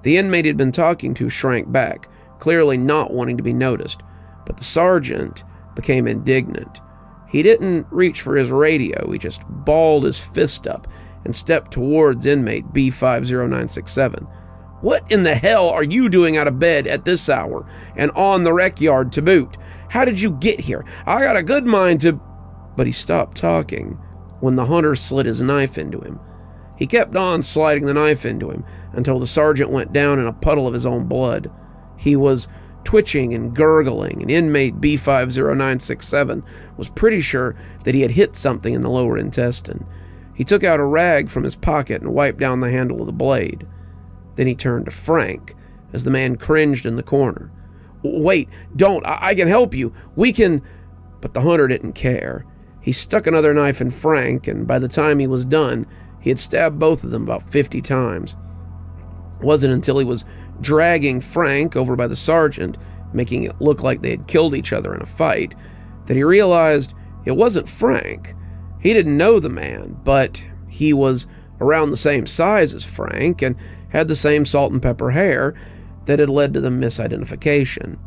The inmate he'd been talking to shrank back, clearly not wanting to be noticed, but the sergeant became indignant. He didn't reach for his radio, he just balled his fist up and stepped towards inmate B50967. What in the hell are you doing out of bed at this hour and on the rec yard to boot? How did you get here? I got a good mind to... But he stopped talking when the hunter slid his knife into him. He kept on sliding the knife into him until the sergeant went down in a puddle of his own blood. He was twitching and gurgling, and inmate B50967 was pretty sure that he had hit something in the lower intestine. He took out a rag from his pocket and wiped down the handle of the blade. Then he turned to Frank as the man cringed in the corner. Wait, don't, I can help you. We can... But the hunter didn't care. He stuck another knife in Frank, and by the time he was done, he had stabbed both of them about 50 times. It wasn't until he was dragging Frank over by the sergeant, making it look like they had killed each other in a fight, that he realized it wasn't Frank. He didn't know the man, but he was around the same size as Frank and had the same salt and pepper hair that had led to the misidentification.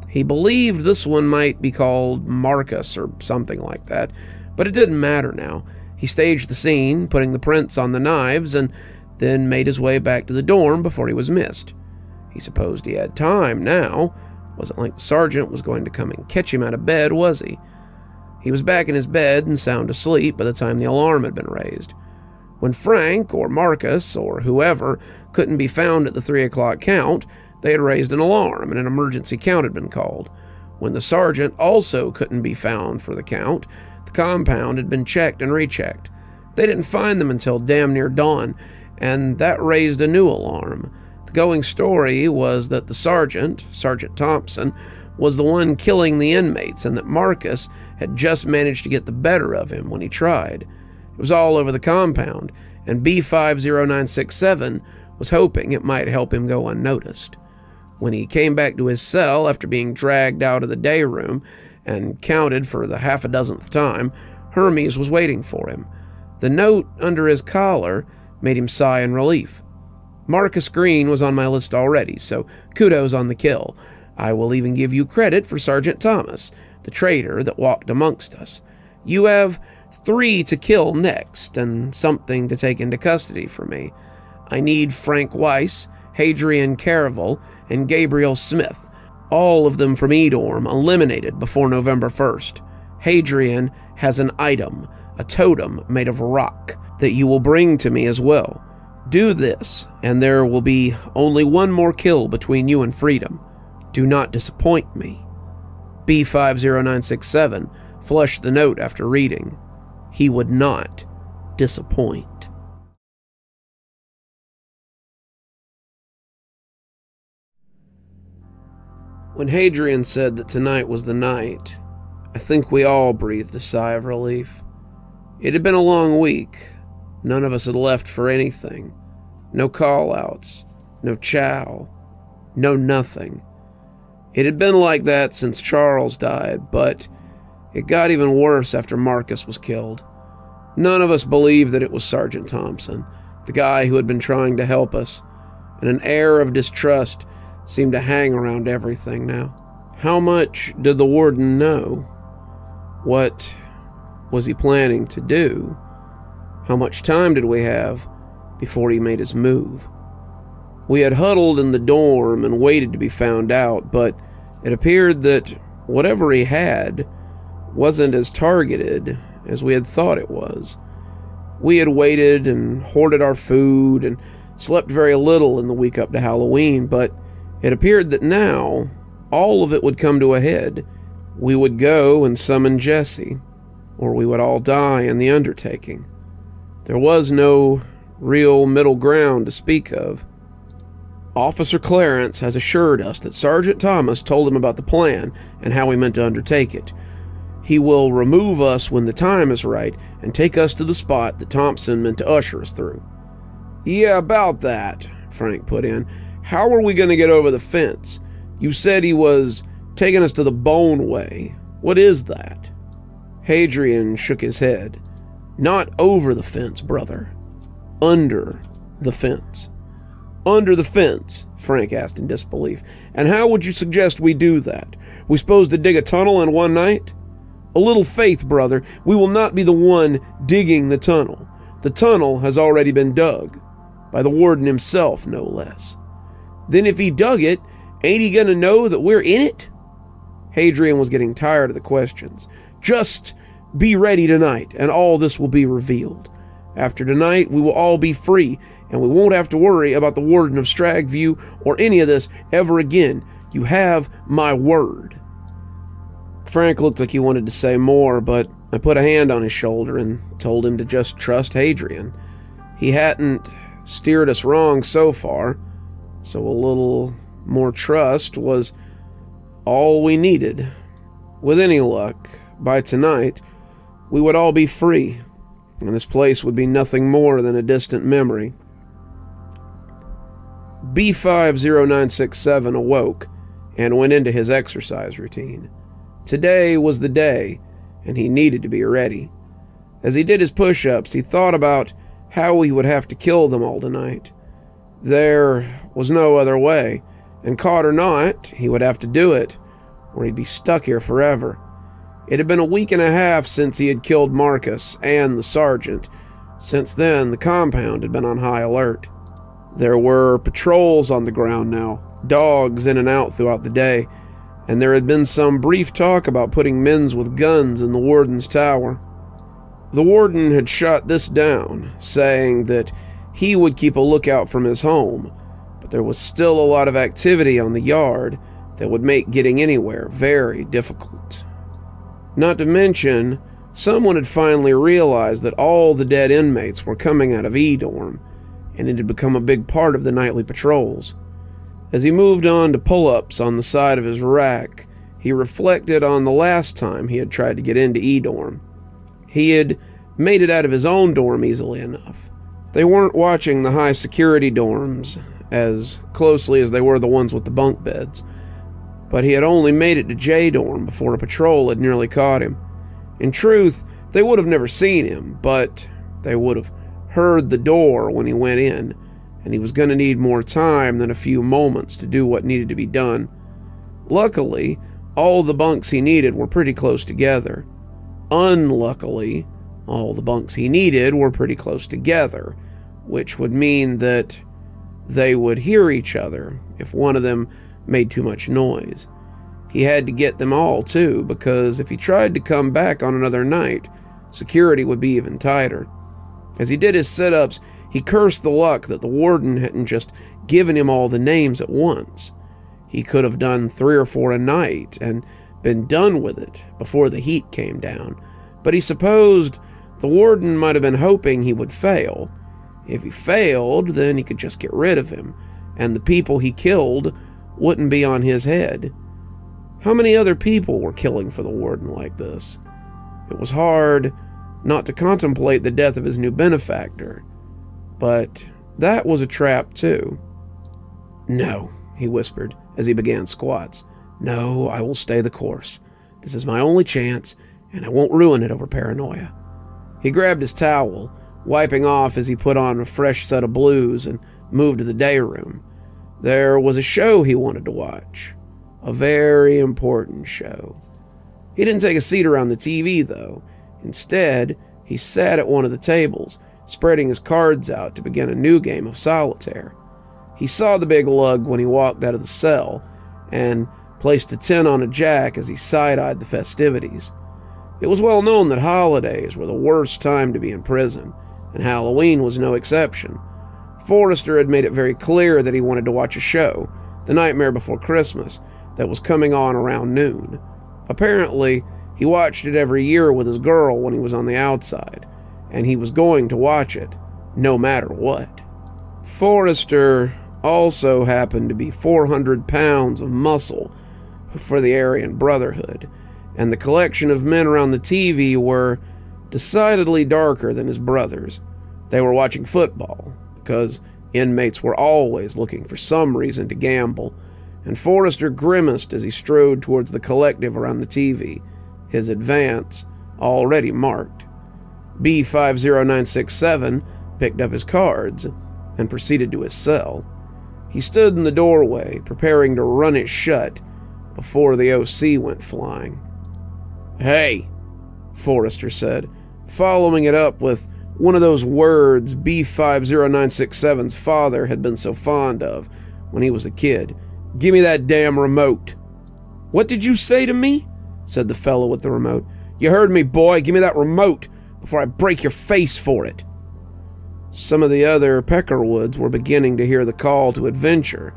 He believed this one might be called Marcus or something like that, but it didn't matter now. He staged the scene, putting the prints on the knives, and then made his way back to the dorm before he was missed. He supposed he had time now. Wasn't like the sergeant was going to come and catch him out of bed, was he? He was back in his bed and sound asleep by the time the alarm had been raised. When Frank or Marcus or whoever couldn't be found at the 3 o'clock count, they had raised an alarm and an emergency count had been called. When the sergeant also couldn't be found for the count, the compound had been checked and rechecked. They didn't find them until damn near dawn, and that raised a new alarm. The going story was that the Sergeant Thompson, was the one killing the inmates, and that Marcus had just managed to get the better of him when he tried. It was all over the compound, and B50967 was hoping it might help him go unnoticed. When he came back to his cell after being dragged out of the day room and counted for the half-a-dozenth time, Hermes was waiting for him. The note under his collar made him sigh in relief. Marcus Green was on my list already, so kudos on the kill. I will even give you credit for Sergeant Thomas, the traitor that walked amongst us. You have 3 to kill next, and something to take into custody for me. I need Frank Weiss, Hadrian Caravel, and Gabriel Smith, all of them from E-Dorm, eliminated before November 1st. Hadrian has an item, a totem made of rock, that you will bring to me as well. Do this, and there will be only one more kill between you and freedom. Do not disappoint me. B50967 flushed the note after reading. He would not disappoint. When Hadrian said that tonight was the night, I think we all breathed a sigh of relief. It had been a long week. None of us had left for anything. No call-outs, no chow, no nothing. It had been like that since Charles died, but it got even worse after Marcus was killed. None of us believed that it was Sergeant Thompson, the guy who had been trying to help us, and an air of distrust seemed to hang around everything now. How much did the warden know? What was he planning to do? How much time did we have before he made his move? We had huddled in the dorm and waited to be found out, but it appeared that whatever he had wasn't as targeted as we had thought it was. We had waited and hoarded our food and slept very little in the week up to Halloween, but it appeared that now all of it would come to a head We would go and summon Jesse, or we would all die in the undertaking. There was no real middle ground to speak of. Officer Clarence has assured us that Sergeant Thomas told him about the plan and how we meant to undertake it. He will remove us when the time is right and take us to the spot that Thompson meant to usher us through. Yeah, about that, Frank put in. How are we going to get over the fence? You said he was taking us to the Bone Way. What is that? Hadrian shook his head. Not over the fence, brother. Under the fence. Under the fence? Frank asked in disbelief. And how would you suggest we do that? We supposed to dig a tunnel in one night? A little faith, brother. We will not be the one digging the tunnel. The tunnel has already been dug. By the warden himself, no less. Then if he dug it, ain't he gonna know that we're in it? Hadrian was getting tired of the questions. Just be ready tonight, and all this will be revealed. After tonight, we will all be free, and we won't have to worry about the warden of Stragview or any of this ever again. You have my word. Frank looked like he wanted to say more, but I put a hand on his shoulder and told him to just trust Hadrian. He hadn't steered us wrong so far, so a little more trust was all we needed. With any luck, by tonight, we would all be free, and this place would be nothing more than a distant memory. B50967 awoke and went into his exercise routine. Today was the day, and he needed to be ready. As he did his push-ups, he thought about how he would have to kill them all tonight. There was no other way, and caught or not, he would have to do it, or he'd be stuck here forever. It had been a week and a half since he had killed Marcus and the sergeant. Since then, the compound had been on high alert. There were patrols on the ground now, dogs in and out throughout the day, and there had been some brief talk about putting men with guns in the warden's tower. The warden had shot this down, saying that he would keep a lookout from his home, but there was still a lot of activity on the yard that would make getting anywhere very difficult. Not to mention, someone had finally realized that all the dead inmates were coming out of E-Dorm, and it had become a big part of the nightly patrols. As he moved on to pull-ups on the side of his rack, he reflected on the last time he had tried to get into E-Dorm. He had made it out of his own dorm easily enough. They weren't watching the high-security dorms as closely as they were the ones with the bunk beds, but he had only made it to J-Dorm before a patrol had nearly caught him. In truth, they would have never seen him, but they would have heard the door when he went in, and he was going to need more time than a few moments to do what needed to be done. Luckily, all the bunks he needed were pretty close together. Unluckily, all the bunks he needed were pretty close together, which would mean that they would hear each other if one of them made too much noise. He had to get them all, too, because if he tried to come back on another night, security would be even tighter. As he did his sit-ups, he cursed the luck that the warden hadn't just given him all the names at once. He could have done 3 or 4 a night and been done with it before the heat came down, but he supposed the warden might have been hoping he would fail. If he failed, then he could just get rid of him, and the people he killed wouldn't be on his head. How many other people were killing for the warden like this? It was hard not to contemplate the death of his new benefactor, but that was a trap too. No, he whispered as he began squats. No, I will stay the course. This is my only chance, and I won't ruin it over paranoia. He grabbed his towel, wiping off as he put on a fresh set of blues and moved to the day room. There was a show he wanted to watch. A very important show. He didn't take a seat around the TV, though. Instead, he sat at one of the tables, spreading his cards out to begin a new game of solitaire. He saw the big lug when he walked out of the cell, and placed a 10 on a jack as he side-eyed the festivities. It was well known that holidays were the worst time to be in prison, and Halloween was no exception. Forrester had made it very clear that he wanted to watch a show, The Nightmare Before Christmas, that was coming on around noon. Apparently, he watched it every year with his girl when he was on the outside, and he was going to watch it, no matter what. Forrester also happened to be 400 pounds of muscle for the Aryan Brotherhood, and the collection of men around the TV were decidedly darker than his brothers. They were watching football, because inmates were always looking for some reason to gamble, and Forrester grimaced as he strode towards the collective around the TV, his advance already marked. B50967 picked up his cards and proceeded to his cell. He stood in the doorway, preparing to run it shut before the OC went flying. "Hey," Forrester said, following it up with one of those words B50967's father had been so fond of when he was a kid. "Give me that damn remote." "What did you say to me?" said the fellow with the remote. "You heard me, boy. Give me that remote before I break your face for it." Some of the other Peckerwoods were beginning to hear the call to adventure,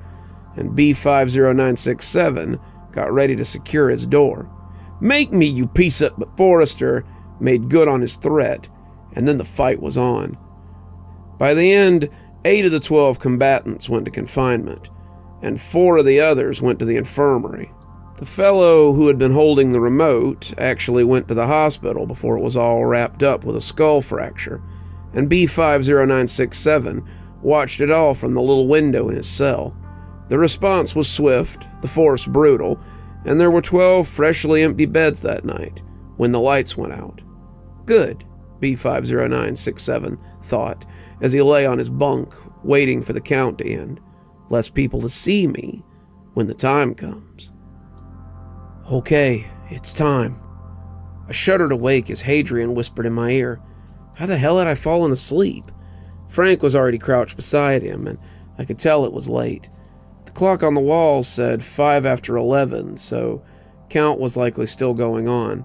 and B50967 got ready to secure his door. "Make me, you piece of..." But Forrester made good on his threat, and then the fight was on. By the end, 8 of the 12 combatants went to confinement, and 4 of the others went to the infirmary. The fellow who had been holding the remote actually went to the hospital before it was all wrapped up with a skull fracture, and B50967 watched it all from the little window in his cell. The response was swift, the force brutal, and there were 12 freshly empty beds that night when the lights went out. Good, B50967 thought as he lay on his bunk waiting for the count to end. Less people to see me when the time comes. "Okay, it's time." I shuddered awake as Hadrian whispered in my ear, "How the hell had I fallen asleep?" Frank was already crouched beside him, and I could tell it was late. The clock on the wall said 5 after 11, so count was likely still going on.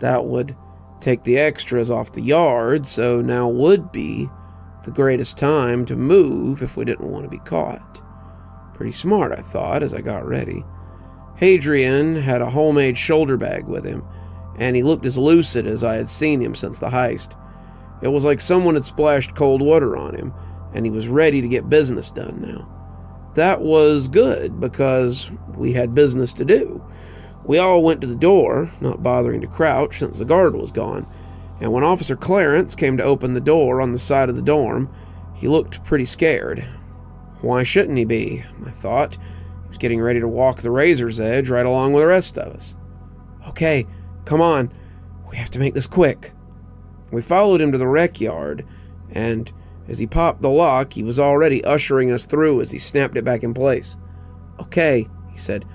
That would take the extras off the yard, so now would be the greatest time to move if we didn't want to be caught. Pretty smart, I thought, as I got ready. Hadrian had a homemade shoulder bag with him, and he looked as lucid as I had seen him since the heist. It was like someone had splashed cold water on him, and he was ready to get business done now. That was good, because we had business to do. We all went to the door, not bothering to crouch since the guard was gone, and when Officer Clarence came to open the door on the side of the dorm, he looked pretty scared. Why shouldn't he be? I thought. He was getting ready to walk the razor's edge right along with the rest of us. "Okay, come on. We have to make this quick." We followed him to the rec yard, and as he popped the lock, he was already ushering us through as he snapped it back in place. "Okay," he said,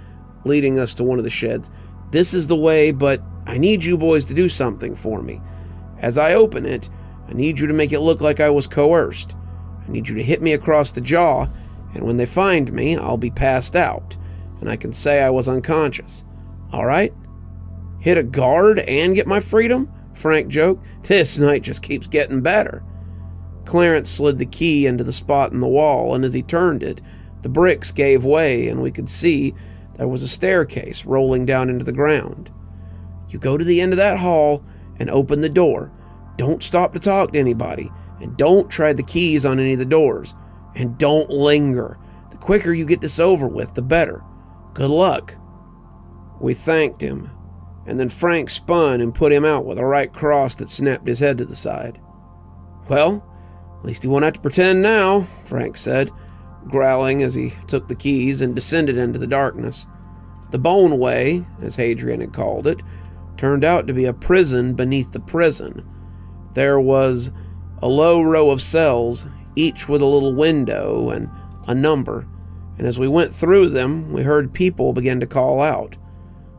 leading us to one of the sheds. "This is the way, but I need you boys to do something for me. As I open it, I need you to make it look like I was coerced. I need you to hit me across the jaw, and when they find me, I'll be passed out, and I can say I was unconscious. All right?" "Hit a guard and get my freedom?" Frank joked. "This night just keeps getting better." Clarence slid the key into the spot in the wall, and as he turned it, the bricks gave way, and we could see there was a staircase rolling down into the ground. "You go to the end of that hall and open the door. Don't stop to talk to anybody, and don't try the keys on any of the doors. And don't linger. The quicker you get this over with, the better. Good luck." We thanked him, and then Frank spun and put him out with a right cross that snapped his head to the side. "Well, at least he won't have to pretend now," Frank said, growling as he took the keys and descended into the darkness. The Bone Way, as Hadrian had called it, turned out to be a prison beneath the prison. There was a low row of cells, each with a little window and a number, and as we went through them, we heard people begin to call out.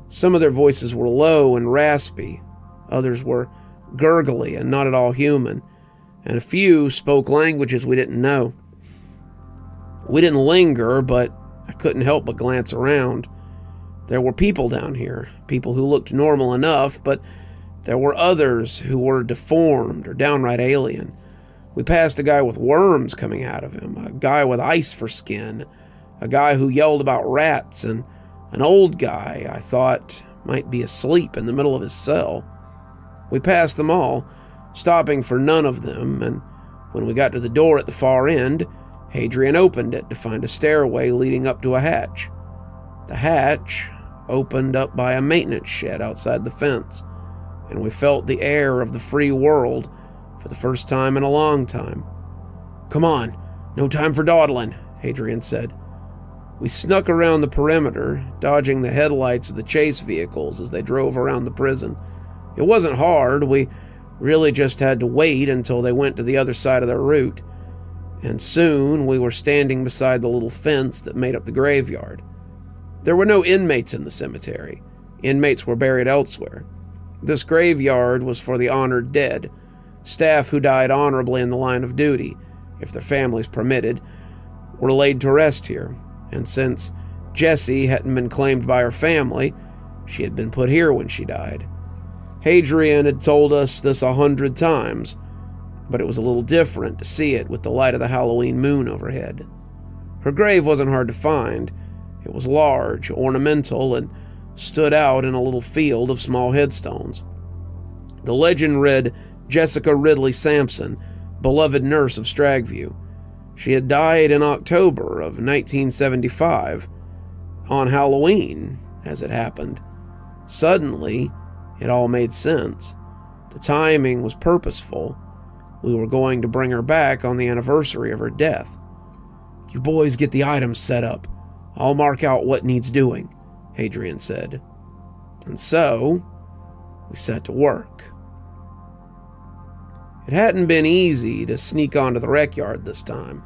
Some of their voices were low and raspy, others were gurgly and not at all human, and a few spoke languages we didn't know. We didn't linger, but I couldn't help but glance around. There were people down here, people who looked normal enough, but there were others who were deformed or downright alien. We passed a guy with worms coming out of him, a guy with ice for skin, a guy who yelled about rats, and an old guy, I thought, might be asleep in the middle of his cell. We passed them all, stopping for none of them, and when we got to the door at the far end, Hadrian opened it to find a stairway leading up to a hatch. The hatch opened up by a maintenance shed outside the fence, and we felt the air of the free world for the first time in a long time. "Come on, no time for dawdling," Hadrian said. We snuck around the perimeter, dodging the headlights of the chase vehicles as they drove around the prison. It wasn't hard. We really just had to wait until they went to the other side of their route, and soon we were standing beside the little fence that made up the graveyard. There were no inmates in the cemetery. Inmates were buried elsewhere. This graveyard was for the honored dead, staff who died honorably in the line of duty, if their families permitted, were laid to rest here. And since Jessie hadn't been claimed by her family, she had been put here when she died. Hadrian had told us this 100 times, but it was a little different to see it with the light of the Halloween moon overhead. Her grave wasn't hard to find. It was large, ornamental, and stood out in a little field of small headstones. The legend read, Jessica Ridley Sampson, beloved nurse of Stragview. She had died in October of 1975, on Halloween, as it happened. Suddenly, it all made sense. The timing was purposeful. We were going to bring her back on the anniversary of her death. "You boys get the items set up. I'll mark out what needs doing," Hadrian said. And so, we set to work. It hadn't been easy to sneak onto the rec yard this time.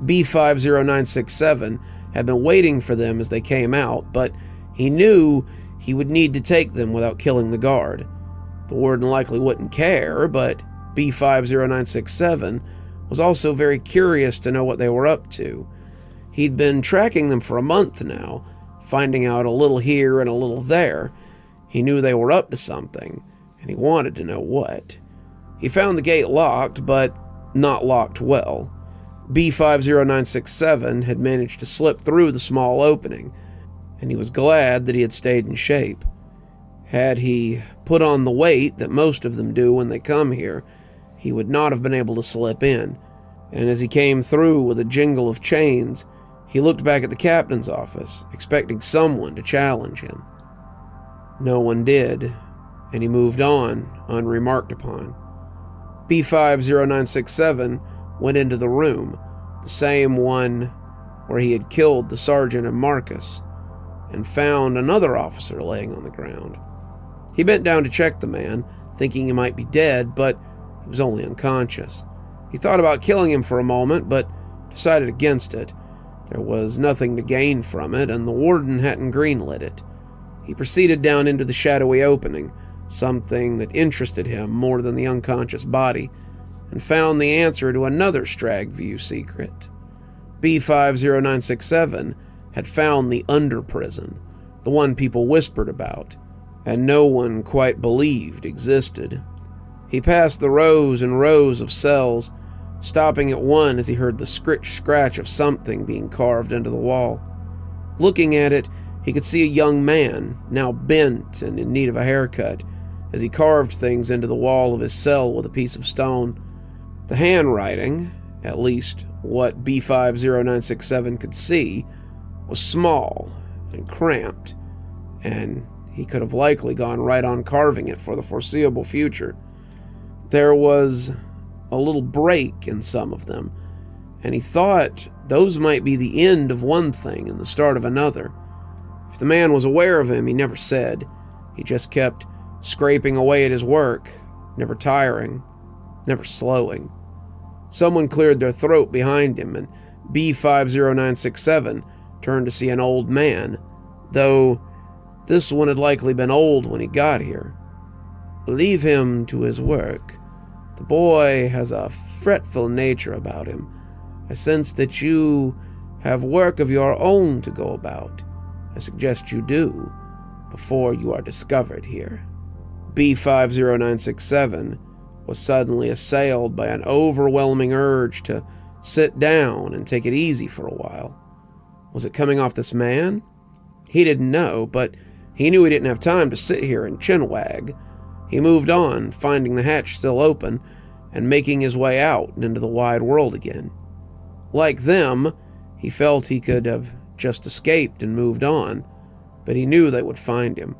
B50967 had been waiting for them as they came out, but he knew he would need to take them without killing the guard. The warden likely wouldn't care, but B50967 was also very curious to know what they were up to. He'd been tracking them for a month now, finding out a little here and a little there. He knew they were up to something, and he wanted to know what. He found the gate locked, but not locked well. B50967 had managed to slip through the small opening, and he was glad that he had stayed in shape. Had he put on the weight that most of them do when they come here, he would not have been able to slip in, and as he came through with a jingle of chains, he looked back at the captain's office, expecting someone to challenge him. No one did, and he moved on, unremarked upon. B50967 went into the room, the same one where he had killed the sergeant and Marcus, and found another officer laying on the ground. He bent down to check the man, thinking he might be dead, but he was only unconscious. He thought about killing him for a moment, but decided against it. There was nothing to gain from it, and the warden hadn't greenlit it. He proceeded down into the shadowy opening, something that interested him more than the unconscious body, and found the answer to another Stragview secret. B50967 had found the under prison, the one people whispered about, and no one quite believed existed. He passed the rows and rows of cells, stopping at one as he heard the scratch of something being carved into the wall. Looking at it, he could see a young man, now bent and in need of a haircut, as he carved things into the wall of his cell with a piece of stone. The handwriting, at least what B50967 could see, was small and cramped, and he could have likely gone right on carving it for the foreseeable future. There was a little break in some of them, and he thought those might be the end of one thing and the start of another. If the man was aware of him, he never said. He just kept scraping away at his work, never tiring, never slowing. Someone cleared their throat behind him, and B50967 turned to see an old man, though this one had likely been old when he got here. "Leave him to his work. The boy has a fretful nature about him. I sense that you have work of your own to go about. I suggest you do, before you are discovered here." B50967 was suddenly assailed by an overwhelming urge to sit down and take it easy for a while. Was it coming off this man? He didn't know, but He knew he didn't have time to sit here and chinwag. He moved on, finding the hatch still open, and making his way out and into the wide world again. Like them, he felt he could have just escaped and moved on, but he knew they would find him.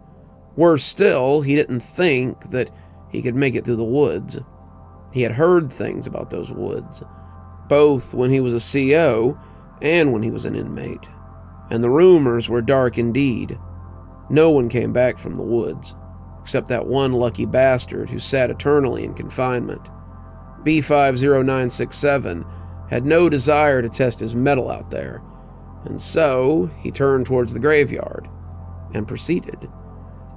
Worse still, he didn't think that he could make it through the woods. He had heard things about those woods, both when he was a CO and when he was an inmate, and the rumors were dark indeed. No one came back from the woods, except that one lucky bastard who sat eternally in confinement. B50967 had no desire to test his mettle out there, and so he turned towards the graveyard and proceeded.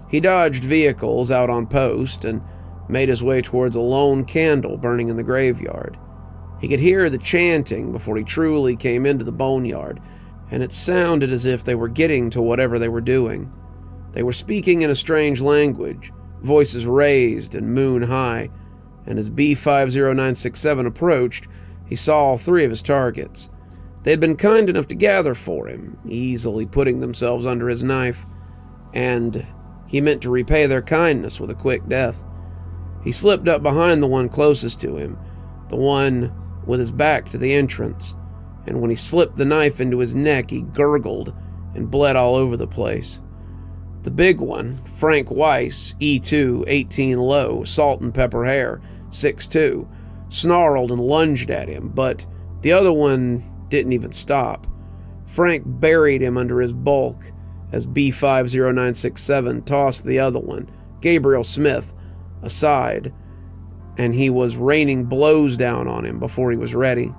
He dodged vehicles out on post and made his way towards a lone candle burning in the graveyard. He could hear the chanting before he truly came into the boneyard, and it sounded as if they were getting to whatever they were doing. They were speaking in a strange language, voices raised and moon high, and as B50967 approached, he saw all three of his targets. They had been kind enough to gather for him, easily putting themselves under his knife, and he meant to repay their kindness with a quick death. He slipped up behind the one closest to him, the one with his back to the entrance, and when he slipped the knife into his neck, he gurgled and bled all over the place. The big one, Frank Weiss, E2, 18 low, salt and pepper hair, 6'2", snarled and lunged at him, but the other one didn't even stop. Frank buried him under his bulk as B50967 tossed the other one, Gabriel Smith, aside, and he was raining blows down on him before he was ready.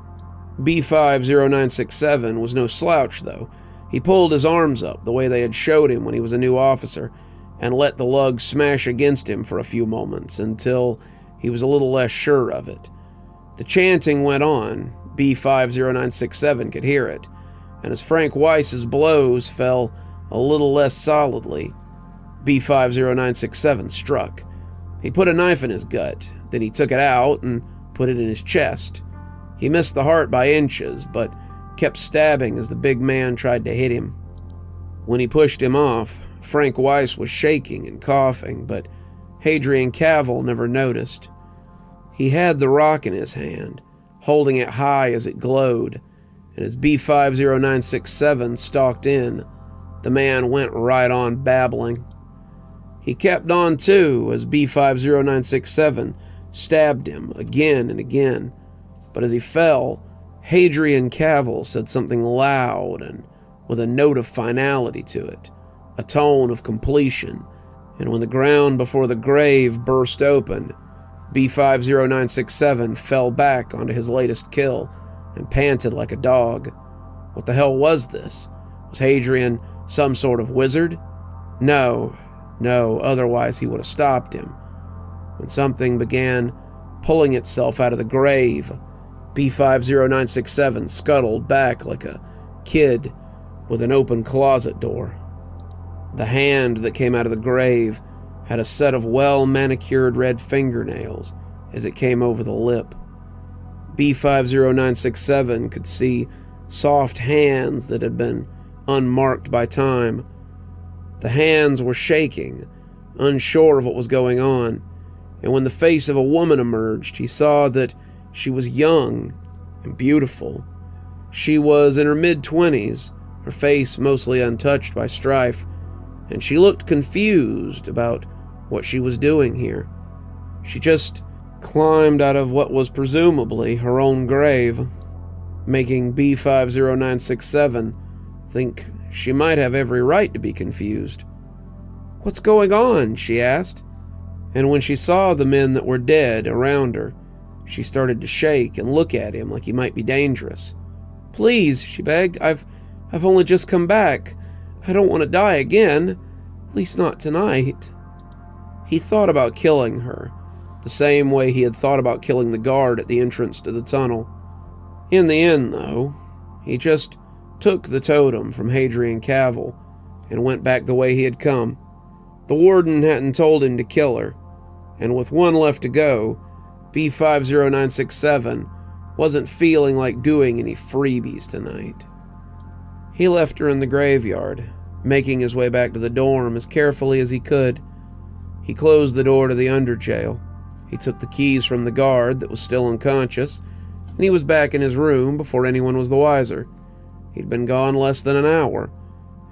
B50967 was no slouch, though. He pulled his arms up the way they had showed him when he was a new officer and let the lug smash against him for a few moments until he was a little less sure of it. The chanting went on. B50967 could hear it, and as Frank Weiss's blows fell a little less solidly, B50967 struck. He put a knife in his gut, then he took it out and put it in his chest. He missed the heart by inches, but kept stabbing as the big man tried to hit him. When he pushed him off, Frank Weiss was shaking and coughing, but Hadrian Cavill never noticed. He had the rock in his hand, holding it high as it glowed, and as B50967 stalked in, the man went right on babbling. He kept on too as B50967 stabbed him again and again, but as he fell, Hadrian Cavill said something loud and with a note of finality to it, a tone of completion, and when the ground before the grave burst open, B50967 fell back onto his latest kill and panted like a dog. What the hell was this? Was Hadrian some sort of wizard? No, otherwise he would have stopped him. When something began pulling itself out of the grave, B50967 scuttled back like a kid with an open closet door. The hand that came out of the grave had a set of well-manicured red fingernails as it came over the lip. B50967 could see soft hands that had been unmarked by time. The hands were shaking, unsure of what was going on, and when the face of a woman emerged, he saw that she was young and beautiful. She was in her mid-20s, her face mostly untouched by strife, and she looked confused about what she was doing here. She just climbed out of what was presumably her own grave, making B50967 think she might have every right to be confused. "What's going on?" she asked, and when she saw the men that were dead around her, she started to shake and look at him like he might be dangerous. "Please," she begged, I've only just come back. I don't want to die again. At least not tonight." He thought about killing her, the same way he had thought about killing the guard at the entrance to the tunnel. In the end, though, he just took the totem from Hadrian Cavill and went back the way he had come. The warden hadn't told him to kill her, and with one left to go, B50967 wasn't feeling like doing any freebies tonight. He left her in the graveyard, making his way back to the dorm as carefully as he could. He closed the door to the underjail. He took the keys from the guard that was still unconscious, and he was back in his room before anyone was the wiser. He'd been gone less than an hour,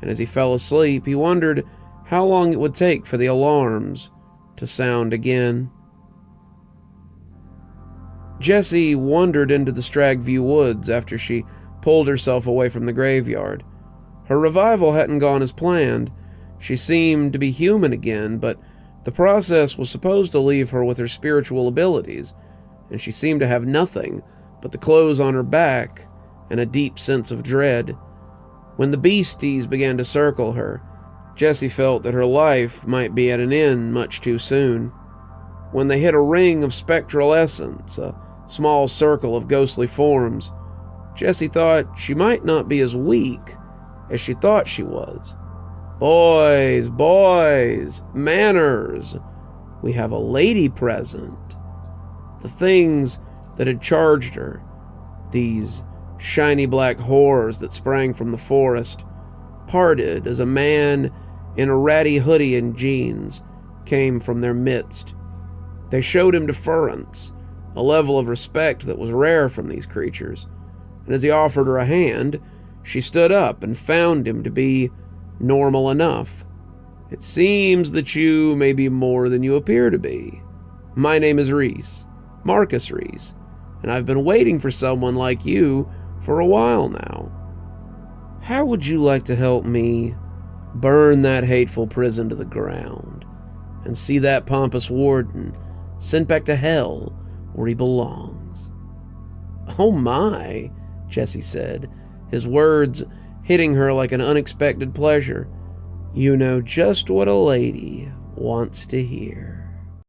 and as he fell asleep, he wondered how long it would take for the alarms to sound again. Jessie wandered into the Stragview woods after she pulled herself away from the graveyard. Her revival hadn't gone as planned. She seemed to be human again, but the process was supposed to leave her with her spiritual abilities, and she seemed to have nothing but the clothes on her back and a deep sense of dread. When the beasties began to circle her, Jessie felt that her life might be at an end much too soon. When they hit a ring of spectral essence, a small circle of ghostly forms, Jessie thought she might not be as weak as she thought she was. Boys, manners. We have a lady present. The things that had charged her, these shiny black horrors that sprang from the forest, parted as a man in a ratty hoodie and jeans came from their midst. They showed him deference, a level of respect that was rare from these creatures, and as he offered her a hand, she stood up and found him to be normal enough. It seems that you may be more than you appear to be. My name is Reese, Marcus Reese, and I've been waiting for someone like you for a while now. How would you like to help me burn that hateful prison to the ground and see that pompous warden sent back to hell where he belongs? Oh my, Jessie said, his words hitting her like an unexpected pleasure. You know just what a lady wants to hear.